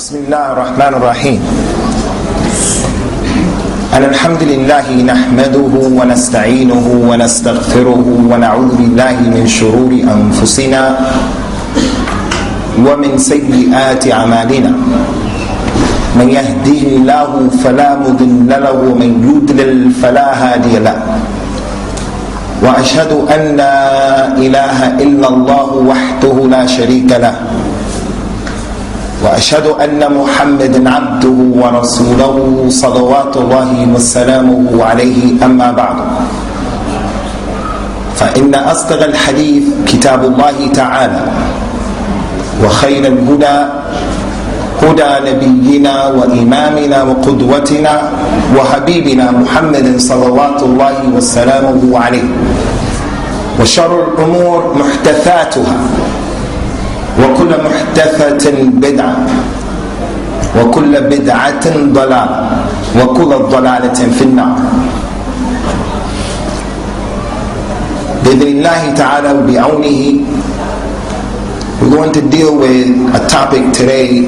بسم الله الرحمن الرحيم. الحمد لله نحمده ونستعينه ونستغفره ونعوذ بالله من شرور أنفسنا ومن سيئات أعمالنا. من يهده الله فلا مضل له ومن يضلل فلا هادي له. وأشهد أن لا إله إلا الله وحده لا شريك له. وأشهد أن محمدا عبده ورسوله صلوات الله وسلامه عليه. أما بعد، فإن أصدق الحديث كتاب الله تعالى، وخير الهدى هدى نبينا وإمامنا وقدوتنا وحبيبنا محمد صلوات الله وسلامه عليه. وشر الأمور محدثاتها، وكل محدثة بدعة، وكل بدعة ضلالة، وكل ضلالة في النار. بإذن الله تعالى وبعونه, we're going to deal with a topic today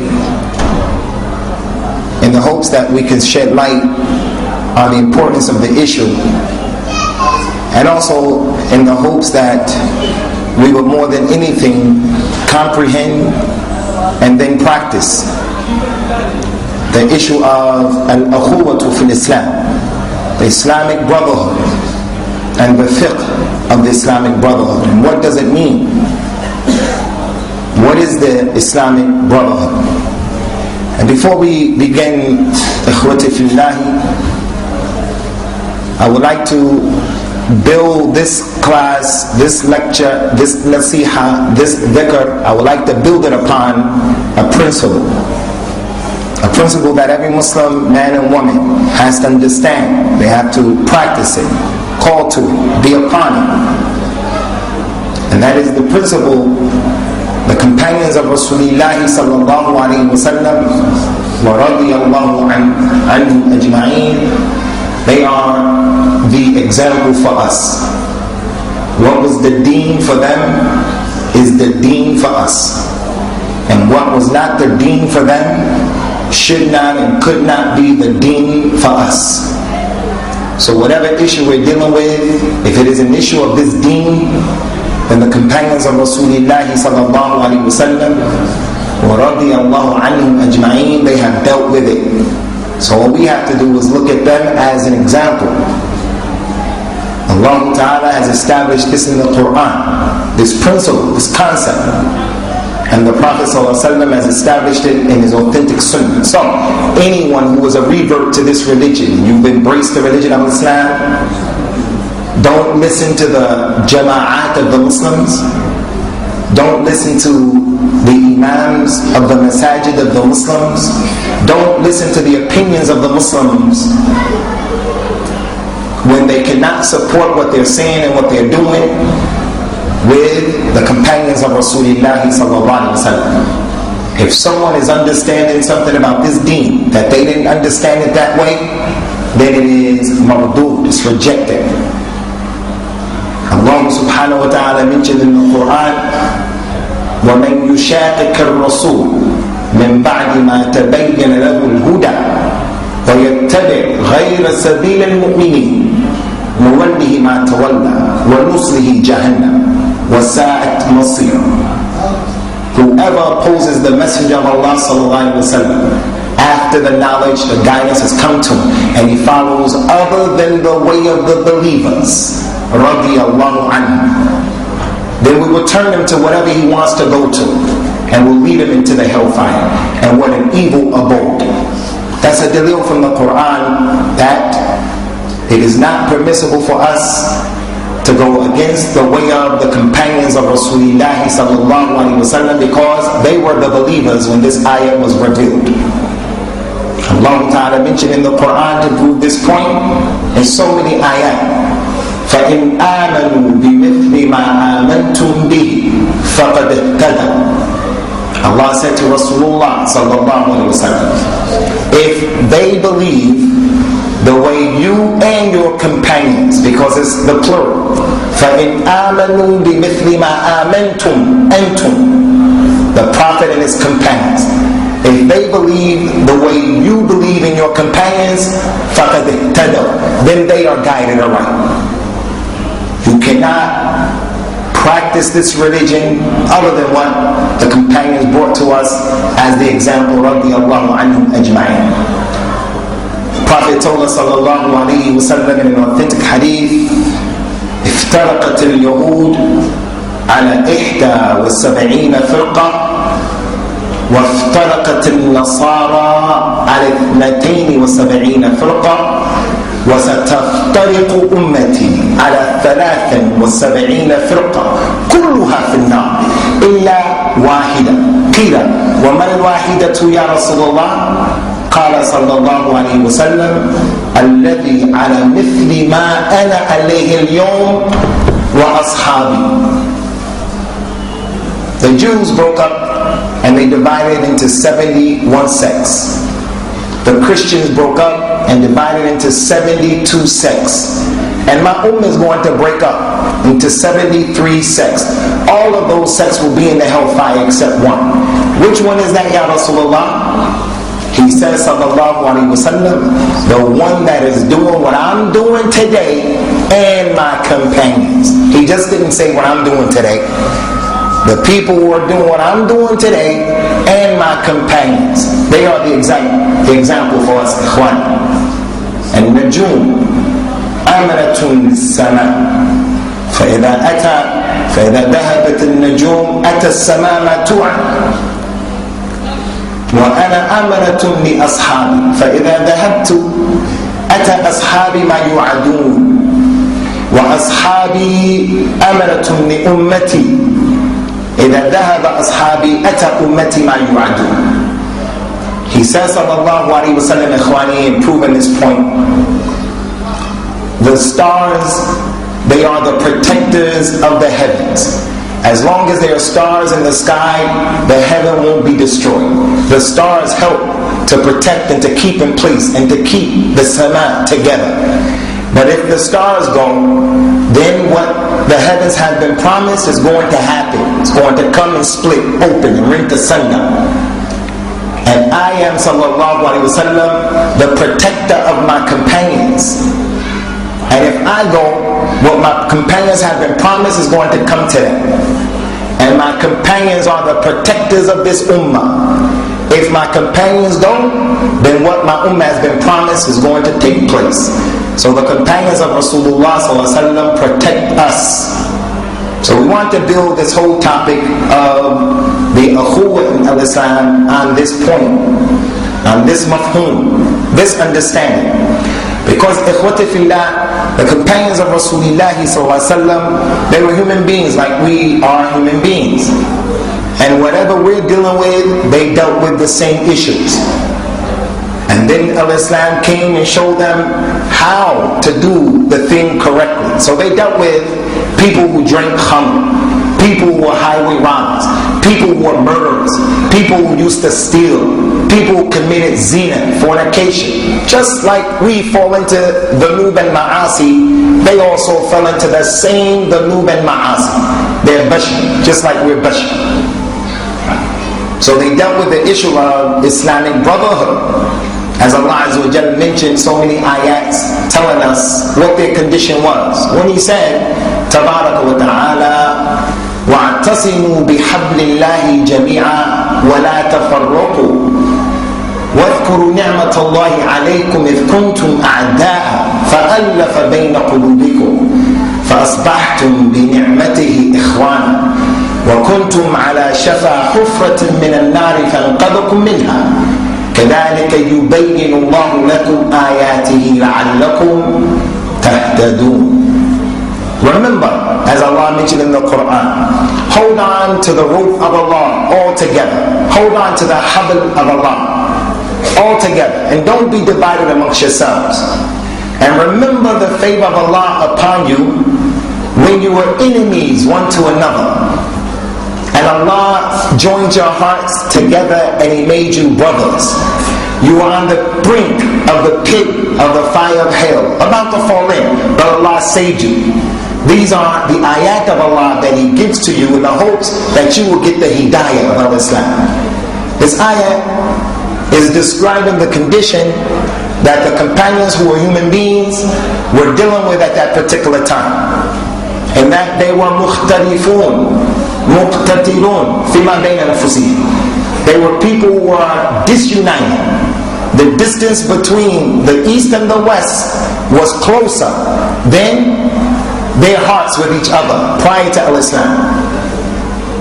in the hopes that we can shed light on the importance of the issue, and also in the hopes that we will more than anything comprehend and then practice the issue of al-akhuwatu fil Islam, the Islamic brotherhood, and the fiqh of the Islamic brotherhood. And what does it mean? What is the Islamic brotherhood? And before we begin, ikhwati fillahi, I would like to build this class, this lecture, this nasiha, this dhikr. I would like to build it upon a principle that every Muslim man and woman has to understand. They have to practice it, call to it, be upon it. And that is the principle the companions of Rasulullah sallallahu alayhi wa sallam wa radiyallahu anhum ajma'een, they are the example for us. What was the deen for them is the deen for us. And what was not the deen for them should not and could not be the deen for us. So whatever issue we're dealing with, if it is an issue of this deen, then the companions of Rasulullah sallallahu alayhi wa sallam wa radiyallahu anhum ajma'een, they have dealt with it. So what we have to do is look at them as an example. Allah Ta'ala has established this in the Quran, this principle, this concept. And the Prophet ﷺ has established it in his authentic sunnah. So anyone who is a revert to this religion, you've embraced the religion of Islam, don't listen to the jama'at of the Muslims, don't listen to the imams of the masajid of the Muslims, don't listen to the opinions of the Muslims when they cannot support what they're saying and what they're doing with the companions of Rasulullah sallallahu alaihi wasallam. If someone is understanding something about this deen that they didn't understand it that way, then it is mardud, it's rejected. Allah subhanahu wa ta'ala mentioned in the Quran, وَمَنْ يُشَاقِقَ الرَّسُولِ مِنْ بَعْدِ مَا تَبَيَّنَ لَهُ الْهُدَى وَيَتَّبِعْ غَيْرَ سَبِيلِ الْمُؤْمِنِينَ نُوَلِّهِ مَا تَوَلَّى وَنُصْلِهِ جَهَنَّمَ وَسَاءَتْ مَصِيرًا. Whoever opposes the Messenger of Allah sallallahu alaihi wasallam after the knowledge, the guidance has come to him, and he follows other than the way of the believers, radiyallahu anhu, then we will turn him to whatever he wants to go to, and will lead him into the hellfire. And what an evil abode. That's a dalil from the Quran that it is not permissible for us to go against the way of the companions of Rasulullah sallallahu alaihi wasallam, because they were the believers when this ayah was revealed. Allah Ta'ala mentioned in the Quran to prove this point in so many ayat. فَإِنْ آمَنُوا بِمِثْلِ مَا آمَنْتُمْ بِهِ فَقَدْ اهْتَدَوْا. Allah said to Rasulullah sallallahu alaihi wasallam, if they believe the way you and your companions, because it's the plural, فَإِنْ آمَنُوا بِمِثْلِ مَا آمَنْتُمْ أَنْتُمْ, the Prophet and his companions, If they believe the way you believe in your companions, فَقَدْ اهْتَدَوْا, then they are guided aright. You cannot practice this religion other than what the companions brought to us as the example, radiyallahu anhum ajma'in. The Prophet told us, sallallahu alayhi wa sallam, in an authentic hadith, افترقت اليهود على 71 فرقة وافترقت النصارى على 72 فرقة وستفترق أمتي على 73 فرقة كلها في النار إلا واحدة. قيل وما الواحدة يا رسول الله؟ قال صلى الله عليه وسلم الذي على مثل ما أنا عليه اليوم وأصحابي. The Jews broke up and they divided into 71 sects. The Christians broke up and divided into 72 sects. And my ummah is going to break up into 73 sects. All of those sects will be in the hellfire except one. Which one is that, Ya Rasulullah? He says, sallallahu alayhi wa sallam, the one that is doing what I'm doing today and my companions. He just didn't say what I'm doing today. The people who are doing what I'm doing today and my companions. They are the example for us, ikhwan. And Najum, amaratun sama. فإذا ذهبت النجوم أتى السماء ما توعد. وأنا أمرة لأصحابي فإذا ذهبت أتى أصحابي ما يوعدون وأصحابي أمرة لأمتي إذا ذهب أصحابي أتى أمتي ما يوعدون. He says sallallahu alayhi wa sallam, ikhwani, in proving this point, the stars, they are the protectors of the heavens. As long as there are stars in the sky, the heaven won't be destroyed. The stars help to protect and to keep in place and to keep the sama together. But if the stars go, then what the heavens have been promised is going to happen. It's going to come and split open and rent the sun down. And I am, sallallahu alayhi wa sallam, the protector of my companions. And if I go, what my companions have been promised is going to come to them. And my companions are the protectors of this ummah. If my companions don't, then what my ummah has been promised is going to take place. So the companions of Rasulullah ﷺ protect us. So we want to build this whole topic of the akhuwah in al-Islam on this point, on this mafhum, this understanding. Because ikhwati fillah, the companions of Rasulullah ﷺ, they were human beings like we are human beings. And whatever we're dealing with, they dealt with the same issues. And then al-Islam came and showed them how to do the thing correctly. So they dealt with people who drank khamr, people who were highway robbers, people who were murderers, people who used to steal, people who committed zina, fornication. Just like we fall into dhunub and ma'asi, they also fell into the same dhunub and ma'asi. They're bashar, just like we're bashar. So they dealt with the issue of Islamic brotherhood. As Allah Azza wa Jalla mentioned so many ayats telling us what their condition was. When He said, Tabaraka wa ta'ala, وَاعْتَصِمُوا بِحَبْلِ اللَّهِ جَمِيعًا وَلَا تَفَرَّقُوا وَاذْكُرُوا نِعْمَةَ اللَّهِ عَلَيْكُمْ إِذْ كُنْتُمْ أَعْدَاءً فَأَلَّفَ بَيْنَ قُلُوبِكُمْ فَأَصْبَحْتُمْ بِنِعْمَتِهِ إِخْوَانًا وَكُنْتُمْ عَلَى شَفَا حُفْرَةٍ مِنَ النَّارِ فَانْقَذَكُمْ مِنْهَا كَذَلِكَ يُبَيِّنُ اللَّهُ لَكُمْ آيَاتِهِ لَعَلَّكُمْ تَهْتَدُونَ. Remember, as Allah mentioned in the Quran, hold on to the rope of Allah all together. Hold on to the habl of Allah all together. And don't be divided amongst yourselves. And remember the favor of Allah upon you when you were enemies one to another. And Allah joined your hearts together and He made you brothers. You were on the brink of the pit of the fire of hell, about to fall in, but Allah saved you. These are the ayat of Allah that He gives to you in the hopes that you will get the hidayah of Islam. This ayah is describing the condition that the companions who were human beings were dealing with at that particular time. And that they were muqtatilun fima bayna nafusihim. They were people who were disunited. The distance between the east and the west was closer than their hearts with each other prior to Islam.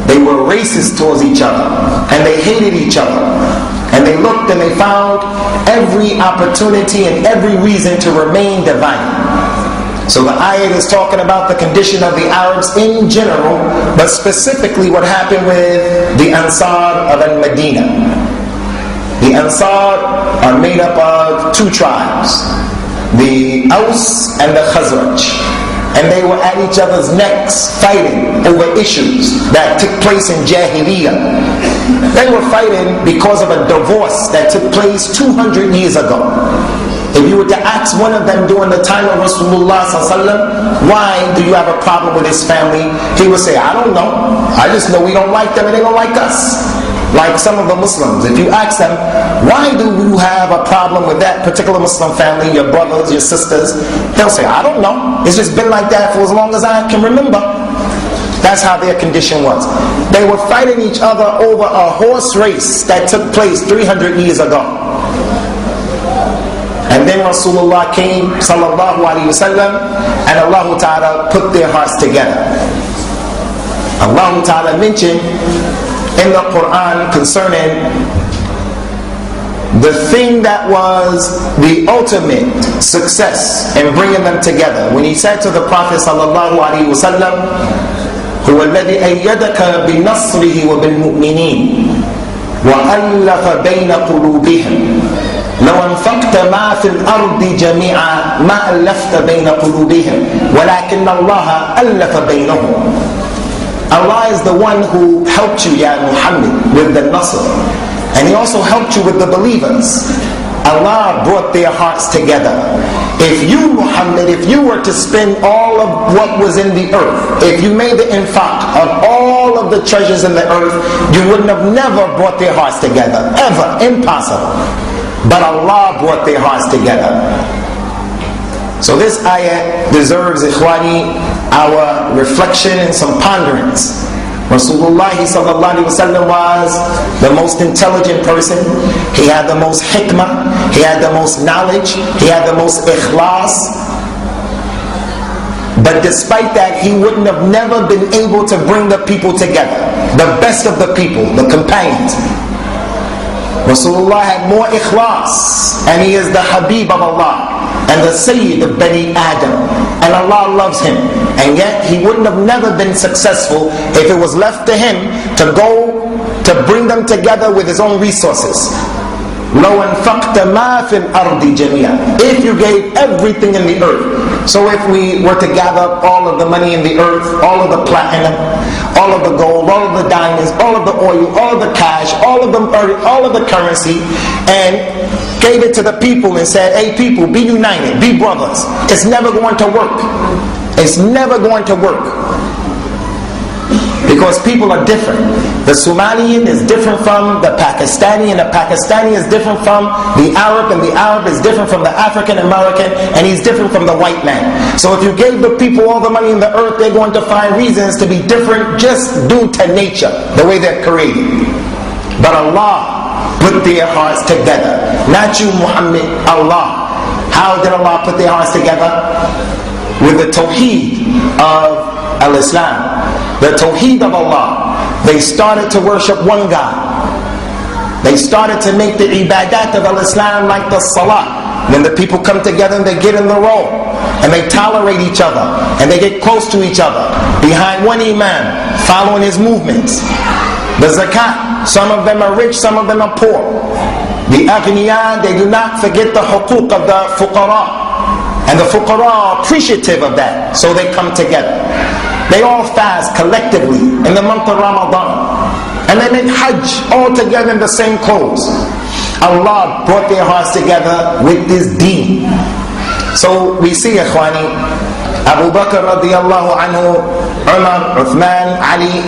They were racist towards each other, and they hated each other. And they looked and they found every opportunity and every reason to remain divided. So the ayat is talking about the condition of the Arabs in general, but specifically what happened with the Ansar of Al-Madinah. The Ansar are made up of two tribes, the Aus and the Khazraj. And they were at each other's necks fighting over issues that took place in Jahiliyyah. They were fighting because of a divorce that took place 200 years ago. If you were to ask one of them during the time of Rasulullah ﷺ, why do you have a problem with his family? He would say, I don't know. I just know we don't like them and they don't like us. Like some of the Muslims, if you ask them, why do you have a problem with that particular Muslim family, your brothers, your sisters? They'll say, I don't know. It's just been like that for as long as I can remember. That's how their condition was. They were fighting each other over a horse race that took place 300 years ago. And then Rasulullah came, sallallahu alayhi wasallam, and Allah Ta'ala put their hearts together. Allah Ta'ala mentioned in the Quran concerning the thing that was the ultimate success in bringing them together. When he said to the Prophet sallallahu alayhi wasallam, هو الذي أيدك بنصره وبالمؤمنين وألف بين قلوبهم لو أنفقت ما في الأرض جميعا ما ألفت بين قلوبهم ولكن الله ألف بينهم. Allah is the one who helped you, Ya Muhammad, with the Nasr. And He also helped you with the believers. Allah brought their hearts together. If you, Muhammad, if you were to spend all of what was in the earth, if you made the infaq of all of the treasures in the earth, you wouldn't have never brought their hearts together. Ever. Impossible. But Allah brought their hearts together. So this ayah deserves, ikhwani, our reflection and some ponderance. Rasulullah sallallahu alaihi wasallam was the most intelligent person. He had the most hikmah. He had the most knowledge. He had the most ikhlas. But despite that, he wouldn't have never been able to bring the people together. The best of the people, the companions. Rasulullah had more ikhlas, and he is the Habib of Allah and the Sayyid of Bani Adam, and Allah loves him. And yet he wouldn't have never been successful if it was left to him to go to bring them together with his own resources. لو أنفقت ما في الأرض جميعا. If you gave everything in the earth. So if we were to gather up all of the money in the earth, all of the platinum, all of the gold, all of the diamonds, all of the oil, all of the cash, all of the currency, and gave it to the people and said, hey people, be united, be brothers. It's never going to work. It's never going to work. Because people are different. The Somalian is different from the Pakistani, and the Pakistani is different from the Arab, and the Arab is different from the African American, and he's different from the white man. So if you gave the people all the money in the earth, they're going to find reasons to be different just due to nature, the way they're created. But Allah put their hearts together. Not you, Muhammad, Allah. How did Allah put their hearts together? With the Tawheed of Al-Islam. The Tawheed of Allah. They started to worship one God. They started to make the ibadat of Al-Islam like the Salah. When the people come together and they get in the row, and they tolerate each other, and they get close to each other, behind one Imam, following his movements. The Zakat, some of them are rich, some of them are poor. The Aghniya, they do not forget the huquq of the fuqara. And the fuqara are appreciative of that, so they come together. They all fast collectively in the month of Ramadan. And they make Hajj all together in the same clothes. Allah brought their hearts together with this deen. So we see, ikhwani, Abu Bakr radiallahu anhu, Umar, Uthman, Ali,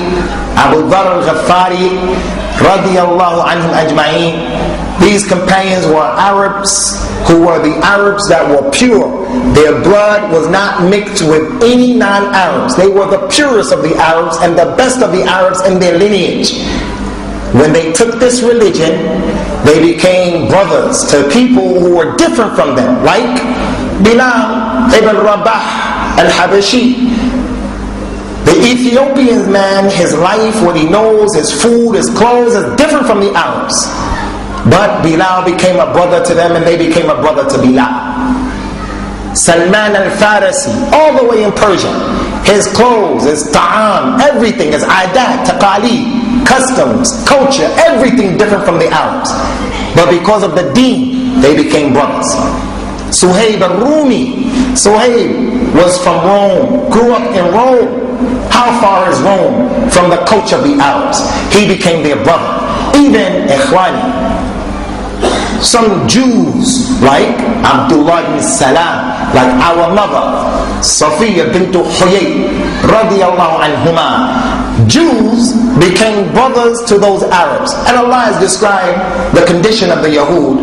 Abu Dharr al-Ghaffari, radiyallahu anhum ajma'een. These companions were Arabs who were the Arabs that were pure. Their blood was not mixed with any non-Arabs. They were the purest of the Arabs and the best of the Arabs in their lineage. When they took this religion, they became brothers to people who were different from them, like Bilal ibn Rabah al-Habashi. The Ethiopian man, his life, what he knows, his food, his clothes is different from the Arabs. But Bilal became a brother to them and they became a brother to Bilal. Salman al-Farisi, all the way in Persia, his clothes, his ta'am, everything, his adat, taqaleed, customs, culture, everything different from the Arabs. But because of the deen, they became brothers. Suhaib al-Rumi, Suhaib was from Rome, grew up in Rome. How far is Rome from the culture of the Arabs? He became their brother. Even Ikhwani, some Jews like Abdullah ibn Salam, like our mother Safiya bint Huyay radiyallahu anhuma, Jews became brothers to those Arabs. And Allah has described the condition of the Yahud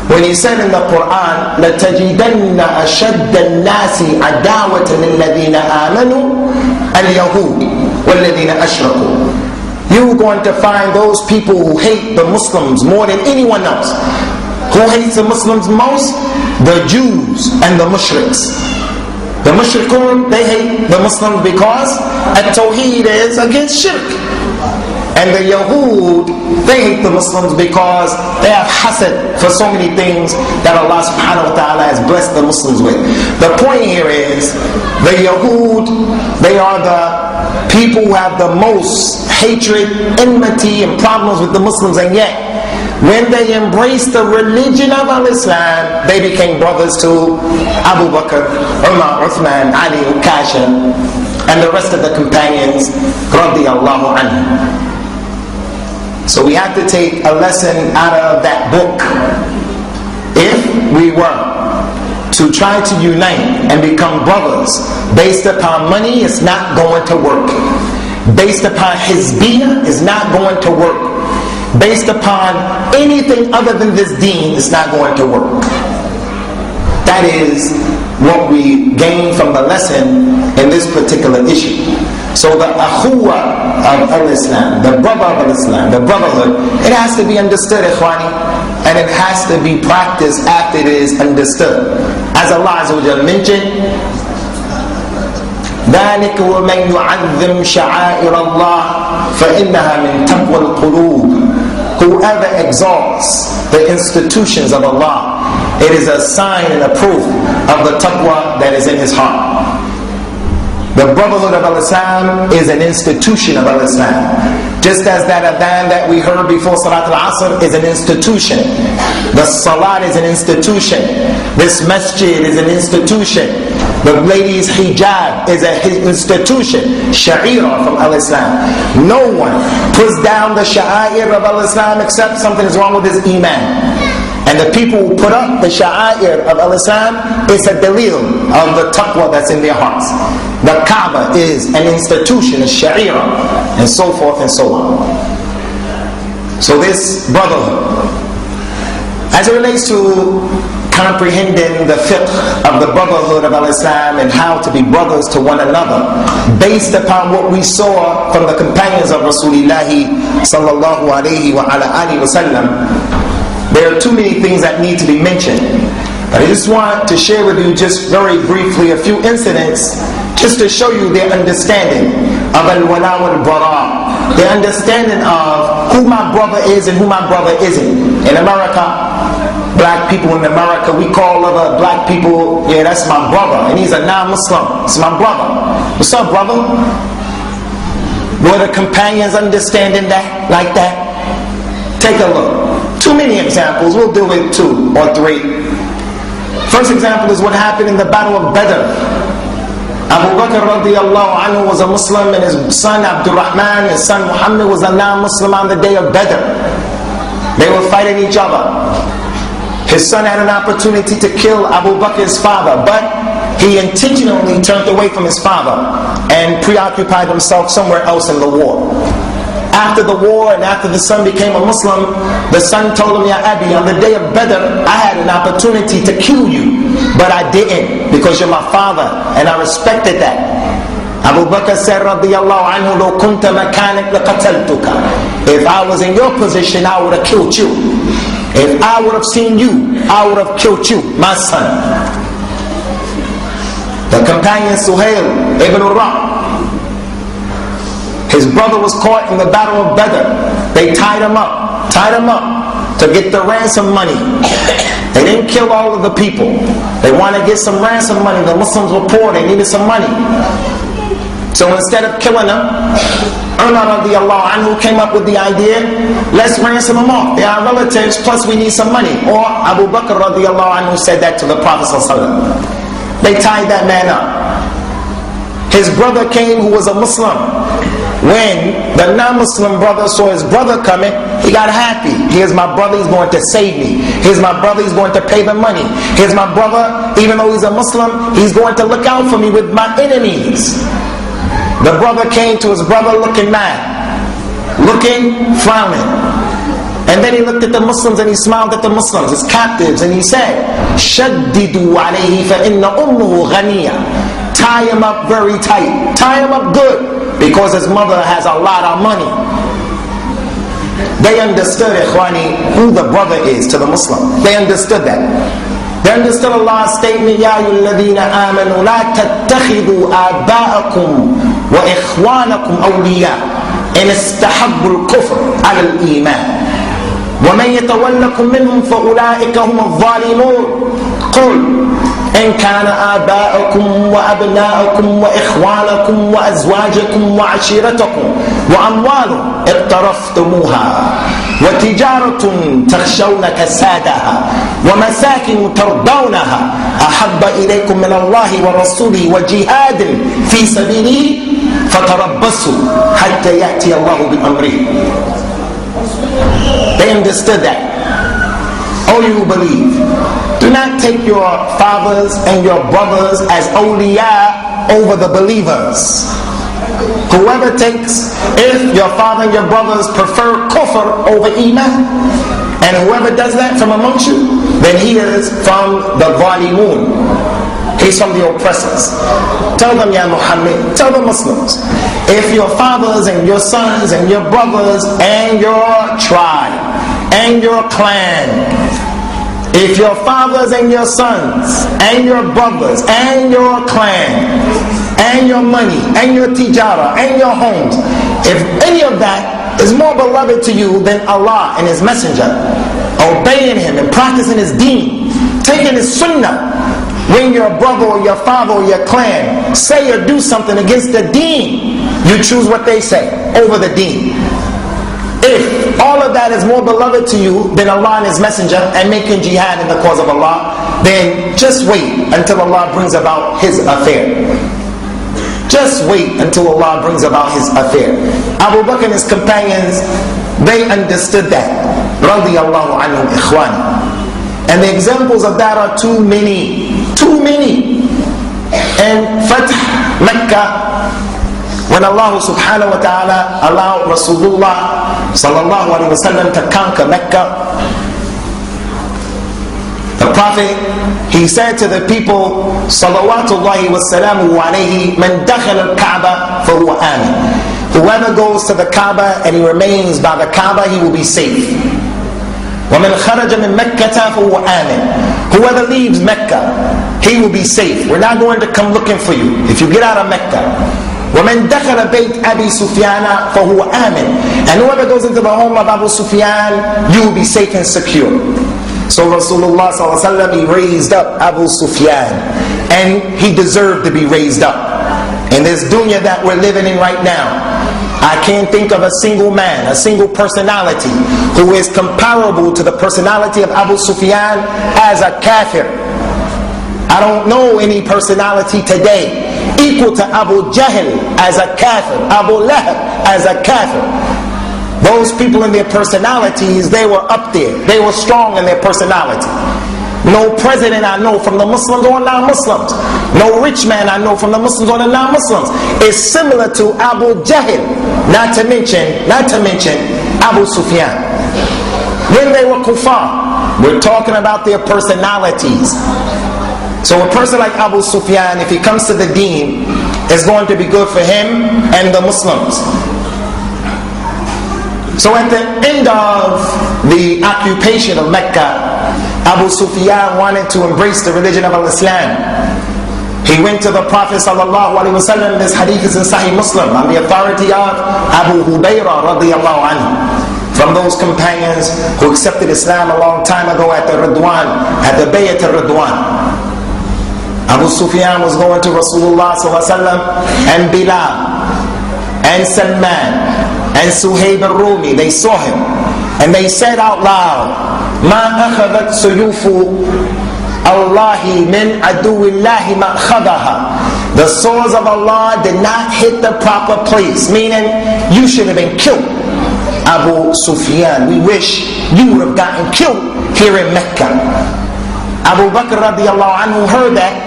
when He said in the Quran, لَتَجِدَنَّ أَشَدَّ النَّاسِ عَدَاوَةً لِلَّذِينَ آمَنُوا الْيَهُودِ وَالَّذِينَ أَشْرَكُوا. You're going to find those people who hate the Muslims more than anyone else. Who hates the Muslims most? The Jews and the Mushriks. The Mushrikun, they hate the Muslims because At-Tawheed is against Shirk. And the Yahud, they hate the Muslims because they have hasad for so many things that Allah subhanahu wa ta'ala has blessed the Muslims with. The point here is, the Yahud, they are the people who have the most hatred, enmity, and problems with the Muslims, and yet when they embraced the religion of Al-Islam, they became brothers to Abu Bakr, Umar, Uthman, Ali, Ukasha, and the rest of the companions radiyallahu anhum. So we have to take a lesson out of that book. If we were to try to unite and become brothers based upon money, it's not going to work. Based upon hizbiyah, is not going to work. Based upon anything other than this deen, it's not going to work. That is what we gain from the lesson in this particular issue. So the akhuwa of al-Islam, the brother of al-Islam, the brotherhood, it has to be understood, ikhwani, and it has to be practiced after it is understood. As Allah Azza wa Jalla mentioned, ذَلِكَ وَمَنْ يُعَذِّمْ شَعَائِرَ اللَّهِ فَإِنَّهَا مِنْ تَقْوَى الْقُلُوبِ. Whoever exalts the institutions of Allah, it is a sign and a proof of the taqwa that is in his heart. The brotherhood of Al-Islam is an institution of Al-Islam. Just as that adhan that we heard before Salat al-Asr is an institution. The Salat is an institution. This masjid is an institution. The ladies' hijab is an institution. Sha'ira from Al-Islam. No one puts down the sha'air of Al-Islam except something is wrong with his iman. And the people who put up the sha'air of Al-Islam, it's a dalil of the taqwa that's in their hearts. The Kaaba is an institution, a sha'ira, and so forth and so on. So this brotherhood, as it relates to comprehending the fiqh of the brotherhood of Al-Islam and how to be brothers to one another, based upon what we saw from the companions of Rasulullah sallallahu alayhi wa ala alihi wa sallam, there are too many things that need to be mentioned. But I just want to share with you just very briefly a few incidents just to show you their understanding of al-wala wal-bara, their understanding of who my brother is and who my brother isn't. In America, black people in America, we call other black people, yeah, that's my brother, and he's a non-Muslim, it's my brother. What's up, brother? Were the companions understanding that, like that? Take a look. Too many examples, we'll deal with 2 or 3. First example is what happened in the Battle of Badr. Abu Bakr radiyallahu anhu was a Muslim, and his son Abdul Rahman, his son Muhammad was a non-Muslim on the day of Badr. They were fighting each other. His son had an opportunity to kill Abu Bakr's father, but he intentionally turned away from his father and preoccupied himself somewhere else in the war. After the war and after the son became a Muslim, the son told him, Ya Abi, on the day of Badr, I had an opportunity to kill you, but I didn't because you're my father and I respected that. Abu Bakr said, radiyallahu anhu, لو كنت مكانك لقتلتك. If I was in your position, I would have killed you. If I would have seen you, I would have killed you, my son. The companion Suhail ibn Ra, his brother was caught in the battle of Badr. They tied him up to get the ransom money. They didn't kill all of the people. They wanted to get some ransom money. The Muslims were poor, they needed some money. So instead of killing them, Umar radiallahu anhu came up with the idea, let's ransom them off. They are relatives, plus we need some money. Or Abu Bakr radiallahu anhu said that to the Prophet sallallahu alaihi wasallam. They tied that man up. His brother came who was a Muslim. When the non-Muslim brother saw his brother coming, he got happy. Here's my brother, he's going to save me. Here's my brother, he's going to pay the money. Here's my brother, even though he's a Muslim, he's going to look out for me with my enemies. The brother came to his brother looking mad, looking, frowning. And then he looked at the Muslims and he smiled at the Muslims, his captives, and he said, شَدِّدُوا عَلَيْهِ فَإِنَّ أُمُّهُ غَنِيَّةٌ. Tie him up very tight. Tie him up good, because his mother has a lot of money. They understood, Ikhwani, who the brother is to the Muslim. They understood that. They understood Allah's statement, يَا أَيُّهَا الَّذِينَ آمَنُوا لَا تَتَّخِذُوا آبَاءَكُمْ وَإِخْوَانَكُمْ أَوْلِيَاءَ إِنِ اسْتَحَبُّوا الْكُفْرَ عَلَى الْإِيمَانِ وَمَنْ يَتَوَلَّكُمْ مِنْهُمْ فَأُولَٰئِكَ هُمُ الظَّالِمُونَ قُلْ إن كان آباؤكم وأبناؤكم وإخوانكم وأزواجكم وعشيرتكم وأموال اقترفتموها وتجارة تخشون كسادها ومساكن ترضونها أحب إليكم من الله ورسوله وجهاد في سبيله فتربصوا حتى يأتي الله بأمره. They understood that. Oh, you believe, do not take your fathers and your brothers as awliya over the believers. Whoever takes, if your father and your brothers prefer kufr over iman, and whoever does that from amongst you, then he is from the zalimun. He's from the oppressors. Tell them, Ya Muhammad, tell the Muslims, if your fathers and your sons and your brothers and your tribe and your clan, if your fathers and your sons and your brothers and your clan and your money and your tijara and your homes, if any of that is more beloved to you than Allah and His Messenger, obeying Him and practicing His deen, taking His sunnah, when your brother or your father or your clan say or do something against the deen, you choose what they say over the deen. If all of that is more beloved to you than Allah and His Messenger and making jihad in the cause of Allah, then just wait until Allah brings about His affair. Just wait until Allah brings about His affair. Abu Bakr and his companions, they understood that. Radiyallahu anhum ikhwani. And the examples of that are too many. Too many. And Fath Mecca, when Allah subhanahu wa ta'ala allowed Rasulullah sallallahu alayhi wa sallam to conquer Mecca, the Prophet, he said to the people, salawatullahi wa salamuhu alayhi, man dakhala al-Kaaba fahuwa amin. Whoever goes to the Kaaba and he remains by the Kaaba, he will be safe. وَمَنْ خَرَجَ مِنْ مَكَّةَ فَهُوَ آمِنٌ. Whoever leaves Mecca, he will be safe. We're not going to come looking for you if you get out of Mecca. وَمَنْ دَخَلَ بَيْتَ أَبِي سُفْيَانَ فَهُوَ آمِنٌ. And whoever goes into the home of Abu Sufyan, you will be safe and secure. So Rasulullah sallallahu alaihi wasallam, he raised up Abu Sufyan, and he deserved to be raised up. In this dunya that we're living in right now, I can't think of a single man, a single personality who is comparable to the personality of Abu Sufyan as a kafir. I don't know any personality today equal to Abu Jahl as a kafir, Abu Lahab as a kafir. Those people in their personalities, they were up there. They were strong in their personality. No president I know, from the Muslims or non-Muslims, No rich man I know from the Muslims or the non-Muslims is similar to Abu Jahl, not to mention Abu Sufyan. When they were kuffar, we're talking about their personalities. So a person like Abu Sufyan, if he comes to the deen, is going to be good for him and the Muslims. So at the end of the occupation of Mecca, Abu Sufyan wanted to embrace the religion of Islam. He went to the Prophet ﷺ. This hadith is in Sahih Muslim on the authority of Abu Hurairah radiyallahu anhu, from those companions who accepted Islam a long time ago at the Ridwan, at the Bayat al-Ridwan. Abu Sufyan was going to Rasulullah ﷺ and Bilal and Salman and Suhaib al-Rumi. They saw him and they said out loud, "Ma akhadat suyufu Allahi min aduwillahi ma akhadaha." The swords of Allah did not hit the proper place, meaning you should have been killed, Abu Sufyan. We wish you would have gotten killed here in Mecca. Abu Bakr radiallahu anhu heard that.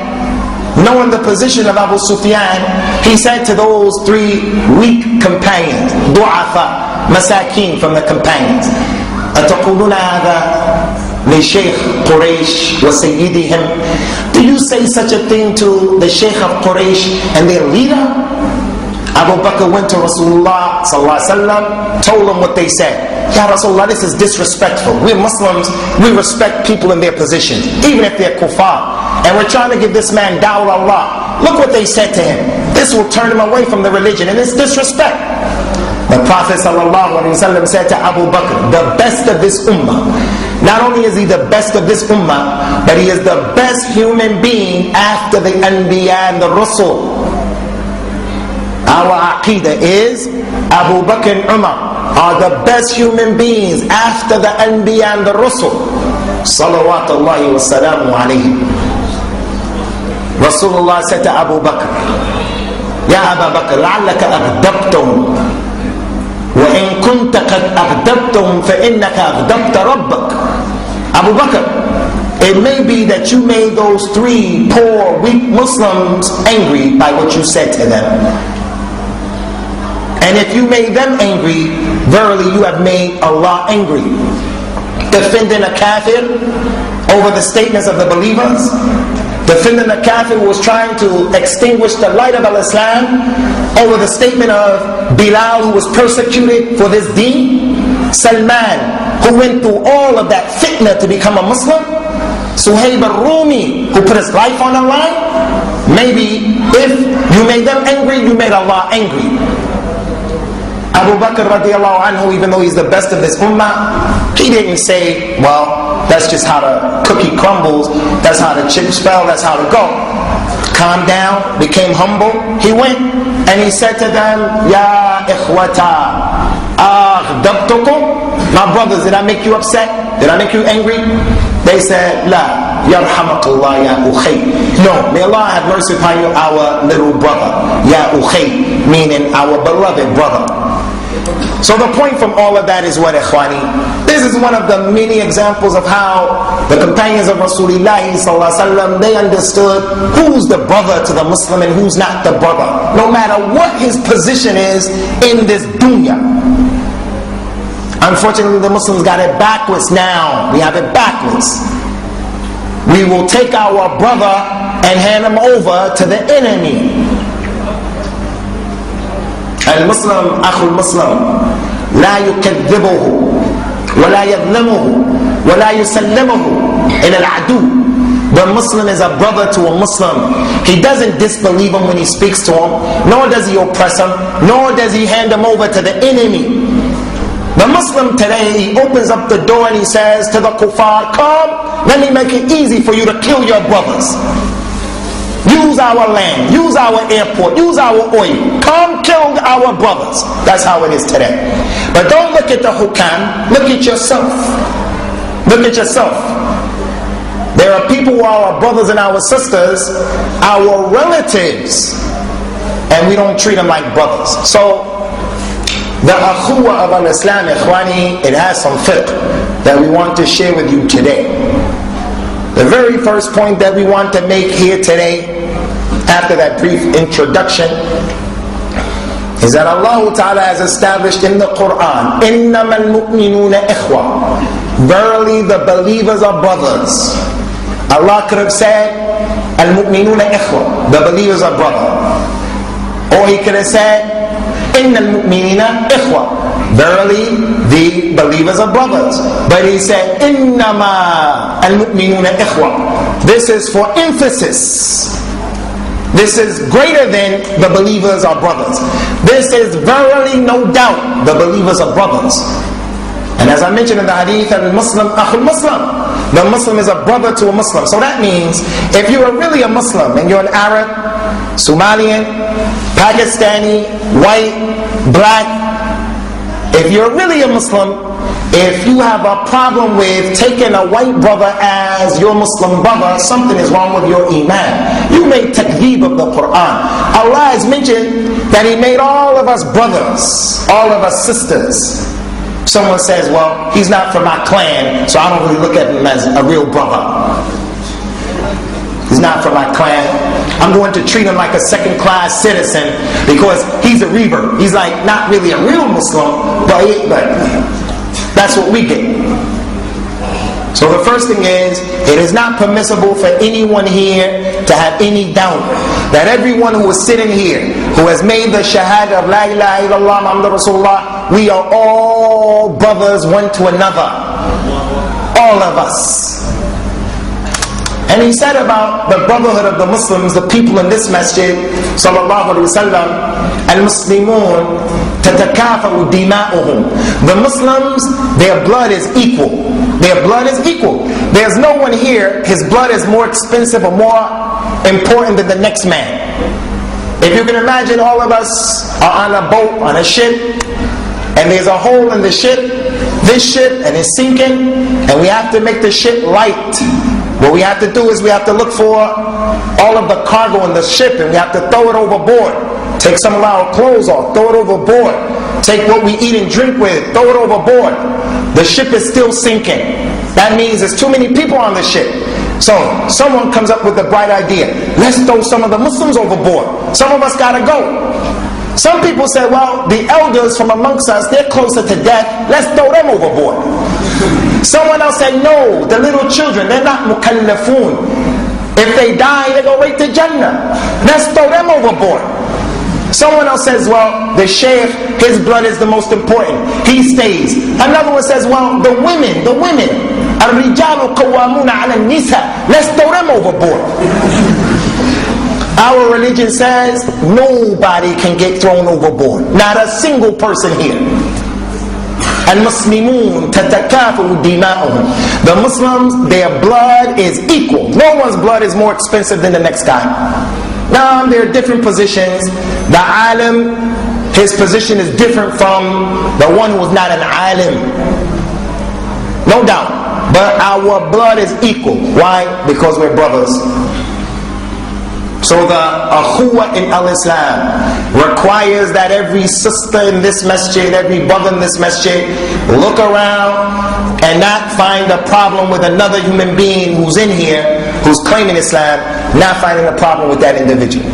Knowing the position of Abu Sufyan, he said to those three weak companions, du'afa, masakin from the companions, أَتَقُولُونَ هَذَا لِشَيْخ قُرَيْشِ وَسَيِّدِهِمْ? Do you say such a thing to the Shaykh of Quraysh and their leader? Abu Bakr went to Rasulullah ﷺ, told him what they said. Ya Rasulullah, this is disrespectful. We're Muslims, we respect people in their positions, even if they're kuffar. And we're trying to give this man da'wah Allah. Look what they said to him. This will turn him away from the religion, and it's disrespect. The Prophet ﷺ said to Abu Bakr, the best of this ummah. Not only is he the best of this ummah, but he is the best human being after the Anbiya and the Rasul. Our aqidah is Abu Bakr and Umar are the best human beings after the Anbiya and the Rasul. Salawatullahi wa salamu alayhi. Rasulullah said to Abu Bakr, Ya Abu Bakr, لعلك أغضبتهم وإن كنت قد أغضبتهم فإنك أغضبت ربك. Abu Bakr, it may be that you made those three poor, weak Muslims angry by what you said to them. And if you made them angry, verily you have made Allah angry. Defending a kafir over the statements of the believers, defending a kafir who was trying to extinguish the light of Al-Islam over the statement of Bilal who was persecuted for this deen, Salman who went through all of that fitna to become a Muslim, Suhaib al-Rumi who put his life on the line. Maybe if you made them angry, you made Allah angry. Abu Bakr radiallahu anhu, even though he's the best of this ummah, he didn't say, well, that's just how the cookie crumbles, that's how the chips fell, that's how it go. Calm down, became humble. He went and he said to them, Ya ikhwata, aghdabtukum? My brothers, did I make you upset? Did I make you angry? They said, La, yarhamakallah ya ukhay. No, may Allah have mercy upon you, our little brother. Ya ukhay, meaning our beloved brother. So the point from all of that is what, ikhwani? This is one of the many examples of how the companions of Rasulullah ﷺ, they understood who's the brother to the Muslim and who's not the brother, no matter what his position is in this dunya. Unfortunately, the Muslims got it backwards now. We have it backwards. We will take our brother and hand him over to the enemy. المسلم أخو المسلم لا يكذبه ولا يظلمه ولا يسلمه إلى العدو. The Muslim is a brother to a Muslim. He doesn't disbelieve him when he speaks to him, nor does he oppress him, nor does he hand him over to the enemy. The Muslim today, he opens up the door and he says to the kuffar, come, let me make it easy for you to kill your brothers. Use our land, use our airport, use our oil. Come kill our brothers. That's how it is today. But don't look at the hukam, look at yourself. Look at yourself. There are people who are our brothers and our sisters, our relatives, and we don't treat them like brothers. So, the akhuwa of al-Islam, ikhwani, it has some fiqh that we want to share with you today. The very first point that we want to make here today after that brief introduction, is that Allah Ta'ala has established in the Quran, إِنَّمَا الْمُؤْمِنُونَ إِخْوَةً, verily the believers are brothers. Allah could have said, Al-mu'minuna ikhwa, the believers are brother. Or He could have said, Inna al-mu'minina ikhwa, verily the believers are brothers. But He said, Innama al-mu'minuna ikhwa. This is for emphasis. This is greater than the believers are brothers. This is verily, no doubt, the believers are brothers. And as I mentioned in the hadith, al-Muslim akhul Muslim, the Muslim is a brother to a Muslim. So that means if you are really a Muslim and you're an Arab, Somalian, Pakistani, white, black, if you're really a Muslim, if you have a problem with taking a white brother as your Muslim brother, something is wrong with your iman. You made takdeeb of the Quran. Allah has mentioned that He made all of us brothers, all of us sisters. Someone says, well, he's not from my clan, so I don't really look at him as a real brother. He's not from my clan. I'm going to treat him like a second-class citizen because he's a reaver. He's like not really a real Muslim, but that's what we get. So the first thing is, it is not permissible for anyone here to have any doubt that everyone who is sitting here, who has made the shahada of La ilaha illallah Muhammadur Rasulullah, we are all brothers one to another. All of us. And he said about the brotherhood of the Muslims, the people in this masjid, sallallahu alaihi wasallam, al-Muslimun tatakafaru dima'uhum. The Muslims, their blood is equal. Their blood is equal. There's no one here, his blood is more expensive or more important than the next man. If you can imagine, all of us are on a boat, on a ship, and there's a hole in the ship, this ship, and it's sinking, and we have to make the ship light. What we have to do is we have to look for all of the cargo in the ship, and we have to throw it overboard. Take some of our clothes off, throw it overboard. Take what we eat and drink with, throw it overboard. The ship is still sinking. That means there's too many people on the ship. So someone comes up with a bright idea. Let's throw some of the Muslims overboard. Some of us gotta go. Some people say, well, the elders from amongst us, they're closer to death. Let's throw them overboard. Someone else said, no, the little children, they're not mukallafun. If they die, they go right to Jannah. Let's throw them overboard. Someone else says, well, the sheikh, his blood is the most important. He stays. Another one says, well, the women. Ar-rijalu qawwamuna 'ala an-nisa. Let's throw them overboard. Our religion says nobody can get thrown overboard. Not a single person here. Al-Muslimun tatakafaru dima'uhum. The Muslims, their blood is equal. No one's blood is more expensive than the next guy. Now, there are different positions. The alim, his position is different from the one who is not an alim. No doubt. But our blood is equal. Why? Because we're brothers. So the akhuwa in al-Islam requires that every sister in this masjid, every brother in this masjid, look around and not find a problem with another human being who's in here, who's claiming Islam, not finding a problem with that individual.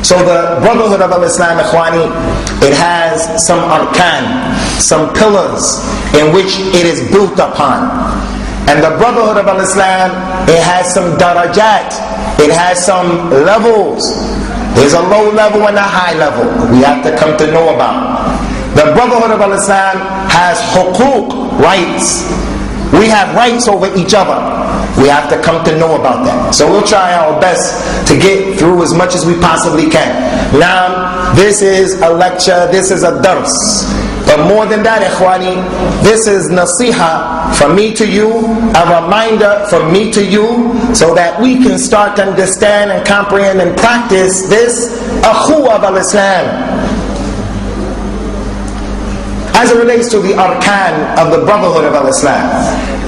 So the brotherhood of al-Islam, ikhwani, it has some arkan, some pillars in which it is built upon. And the brotherhood of al-Islam, it has some darajat, it has some levels. There's a low level and a high level we have to come to know about. The brotherhood of al-Islam has huquq, rights. We have rights over each other. We have to come to know about that. So we'll try our best to get through as much as we possibly can. Now, this is a lecture, this is a dars. But more than that, ikhwani, this is nasiha from me to you, a reminder from me to you, so that we can start to understand and comprehend and practice this akhuwa of al-Islam. As it relates to the arkan of the brotherhood of al-Islam,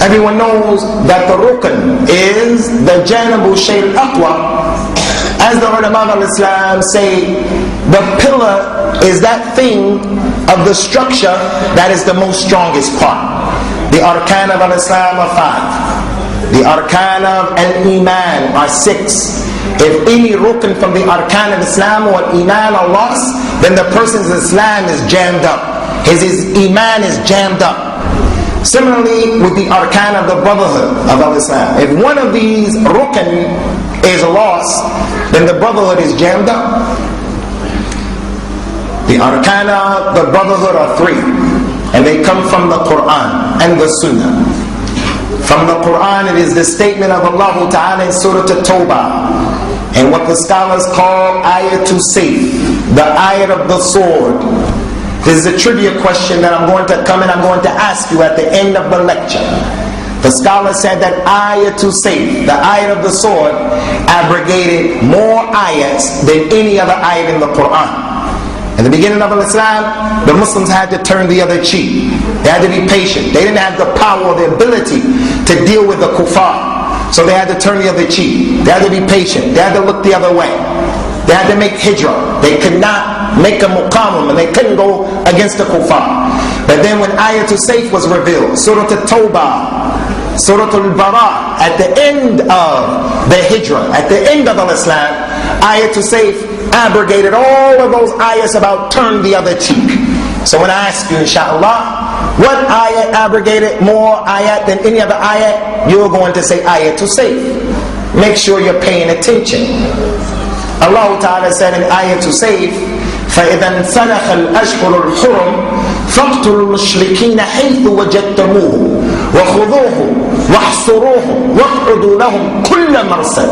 everyone knows that the rukn is the janabu shay al-aqwa. As the ulama of al-Islam say, the pillar is that thing of the structure that is the most strongest part. The arkan of al-Islam are 5. The arkan of al-iman are 6. If any rukn from the arkan of Islam or iman are lost, then the person's Islam is jammed up. His iman is jammed up. Similarly with the arkan of the brotherhood of al-Islam. If one of these rukn is lost, then the brotherhood is jammed up. The arkan of the brotherhood are 3, and they come from the Quran and the Sunnah. From the Quran, it is the statement of Allah Ta'ala in Surah At-Tawbah, and what the scholars call Ayatul Sayf, the ayat of the sword. This is a trivia question that I'm going to ask you at the end of the lecture. The scholar said that Ayatul Sayf, the ayat of the sword, abrogated more ayats than any other ayat in the Quran. In the beginning of Islam, the Muslims had to turn the other cheek. They had to be patient. They didn't have the power or the ability to deal with the kuffar. So they had to turn the other cheek. They had to be patient. They had to look the other way. They had to make hijrah. They could not make a muqamam, and they couldn't go against the kuffar. But then when Ayatul Sayf was revealed, Surah At-Tawbah, Surah Al-Bara, at the end of the hijrah, at the end of Islam, Ayatul Sayf abrogated all of those ayahs about turn the other cheek. So when I ask you, inshallah, what ayat abrogated more ayat than any other ayat, you're going to say Ayatul Sayf. Make sure you're paying attention. Allah Ta'ala said in Ayatul Sayf, فَإِذَا انْسَلَخَ الْأَشْهُرُ الْحُرُمْ فَاقْتُلُوا الْمُشْرِكِينَ حَيْثُ وَجَدتَّمُوهُمْ وَخُذُوهُمْ وَاحْصُرُوهُمْ وَاقْعُدُوا لَهُمْ كُلَّ مَرْصَدٍ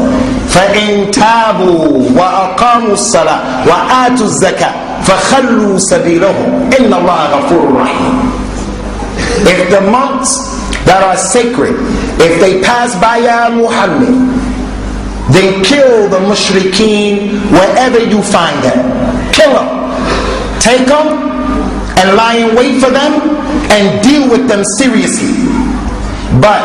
فَإِنْ تَابُوا وَأَقَامُوا الصَّلَاةَ وَآتُوا الزَّكَاةَ فَخَلُّوا سَبِيلَهُمْ إِنَّ اللَّهَ غَفُورٌ رَحِيمٌ. If the months that are sacred, if they pass by Ya Muhammad, then kill the mushrikeen wherever you find them. Kill them. Take them and lie in wait for them and deal with them seriously. But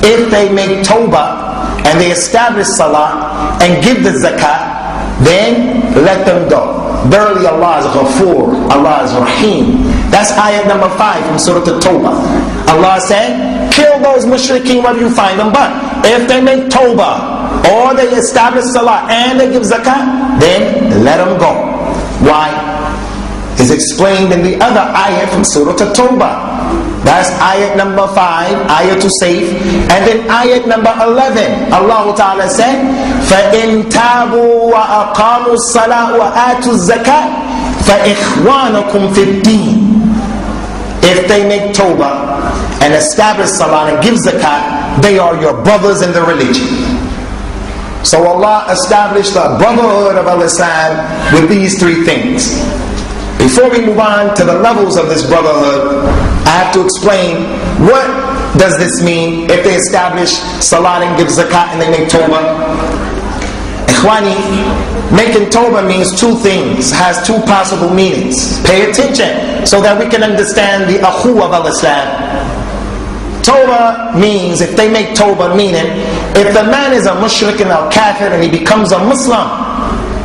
if they make tawbah and they establish salah and give the zakat, then let them go. Verily Allah is Ghafoor, Allah is Rahim. That's ayat number 5 from Surah At-Tawbah. Allah said, kill those mushrikeen wherever you find them, but if they make tawbah or they establish salah and they give zakat, then let them go. Why? It's explained in the other ayat from Surah At-Tawbah. That's ayat number 5, Ayatul Sayf. And then ayat number 11, Allah Ta'ala said, فَإِن تَابُوا وَأَقَامُوا الصَّلَاةَ وَآتُوا الزَّكَاةَ فَإِخْوَانُكُمْ فِي الدِّينِ. If they make tawbah and establish salah and give zakat, they are your brothers in the religion. So Allah established the brotherhood of Al-Islam with these 3 things. Before we move on to the levels of this brotherhood, I have to explain what does this mean if they establish salat and give zakat and they make tawbah. Ikhwani, making tawbah means 2 things, has 2 possible meanings. Pay attention so that we can understand the akhu of Al-Islam. Tawbah means, if they make tawbah, meaning if the man is a mushrik and a kafir and he becomes a Muslim,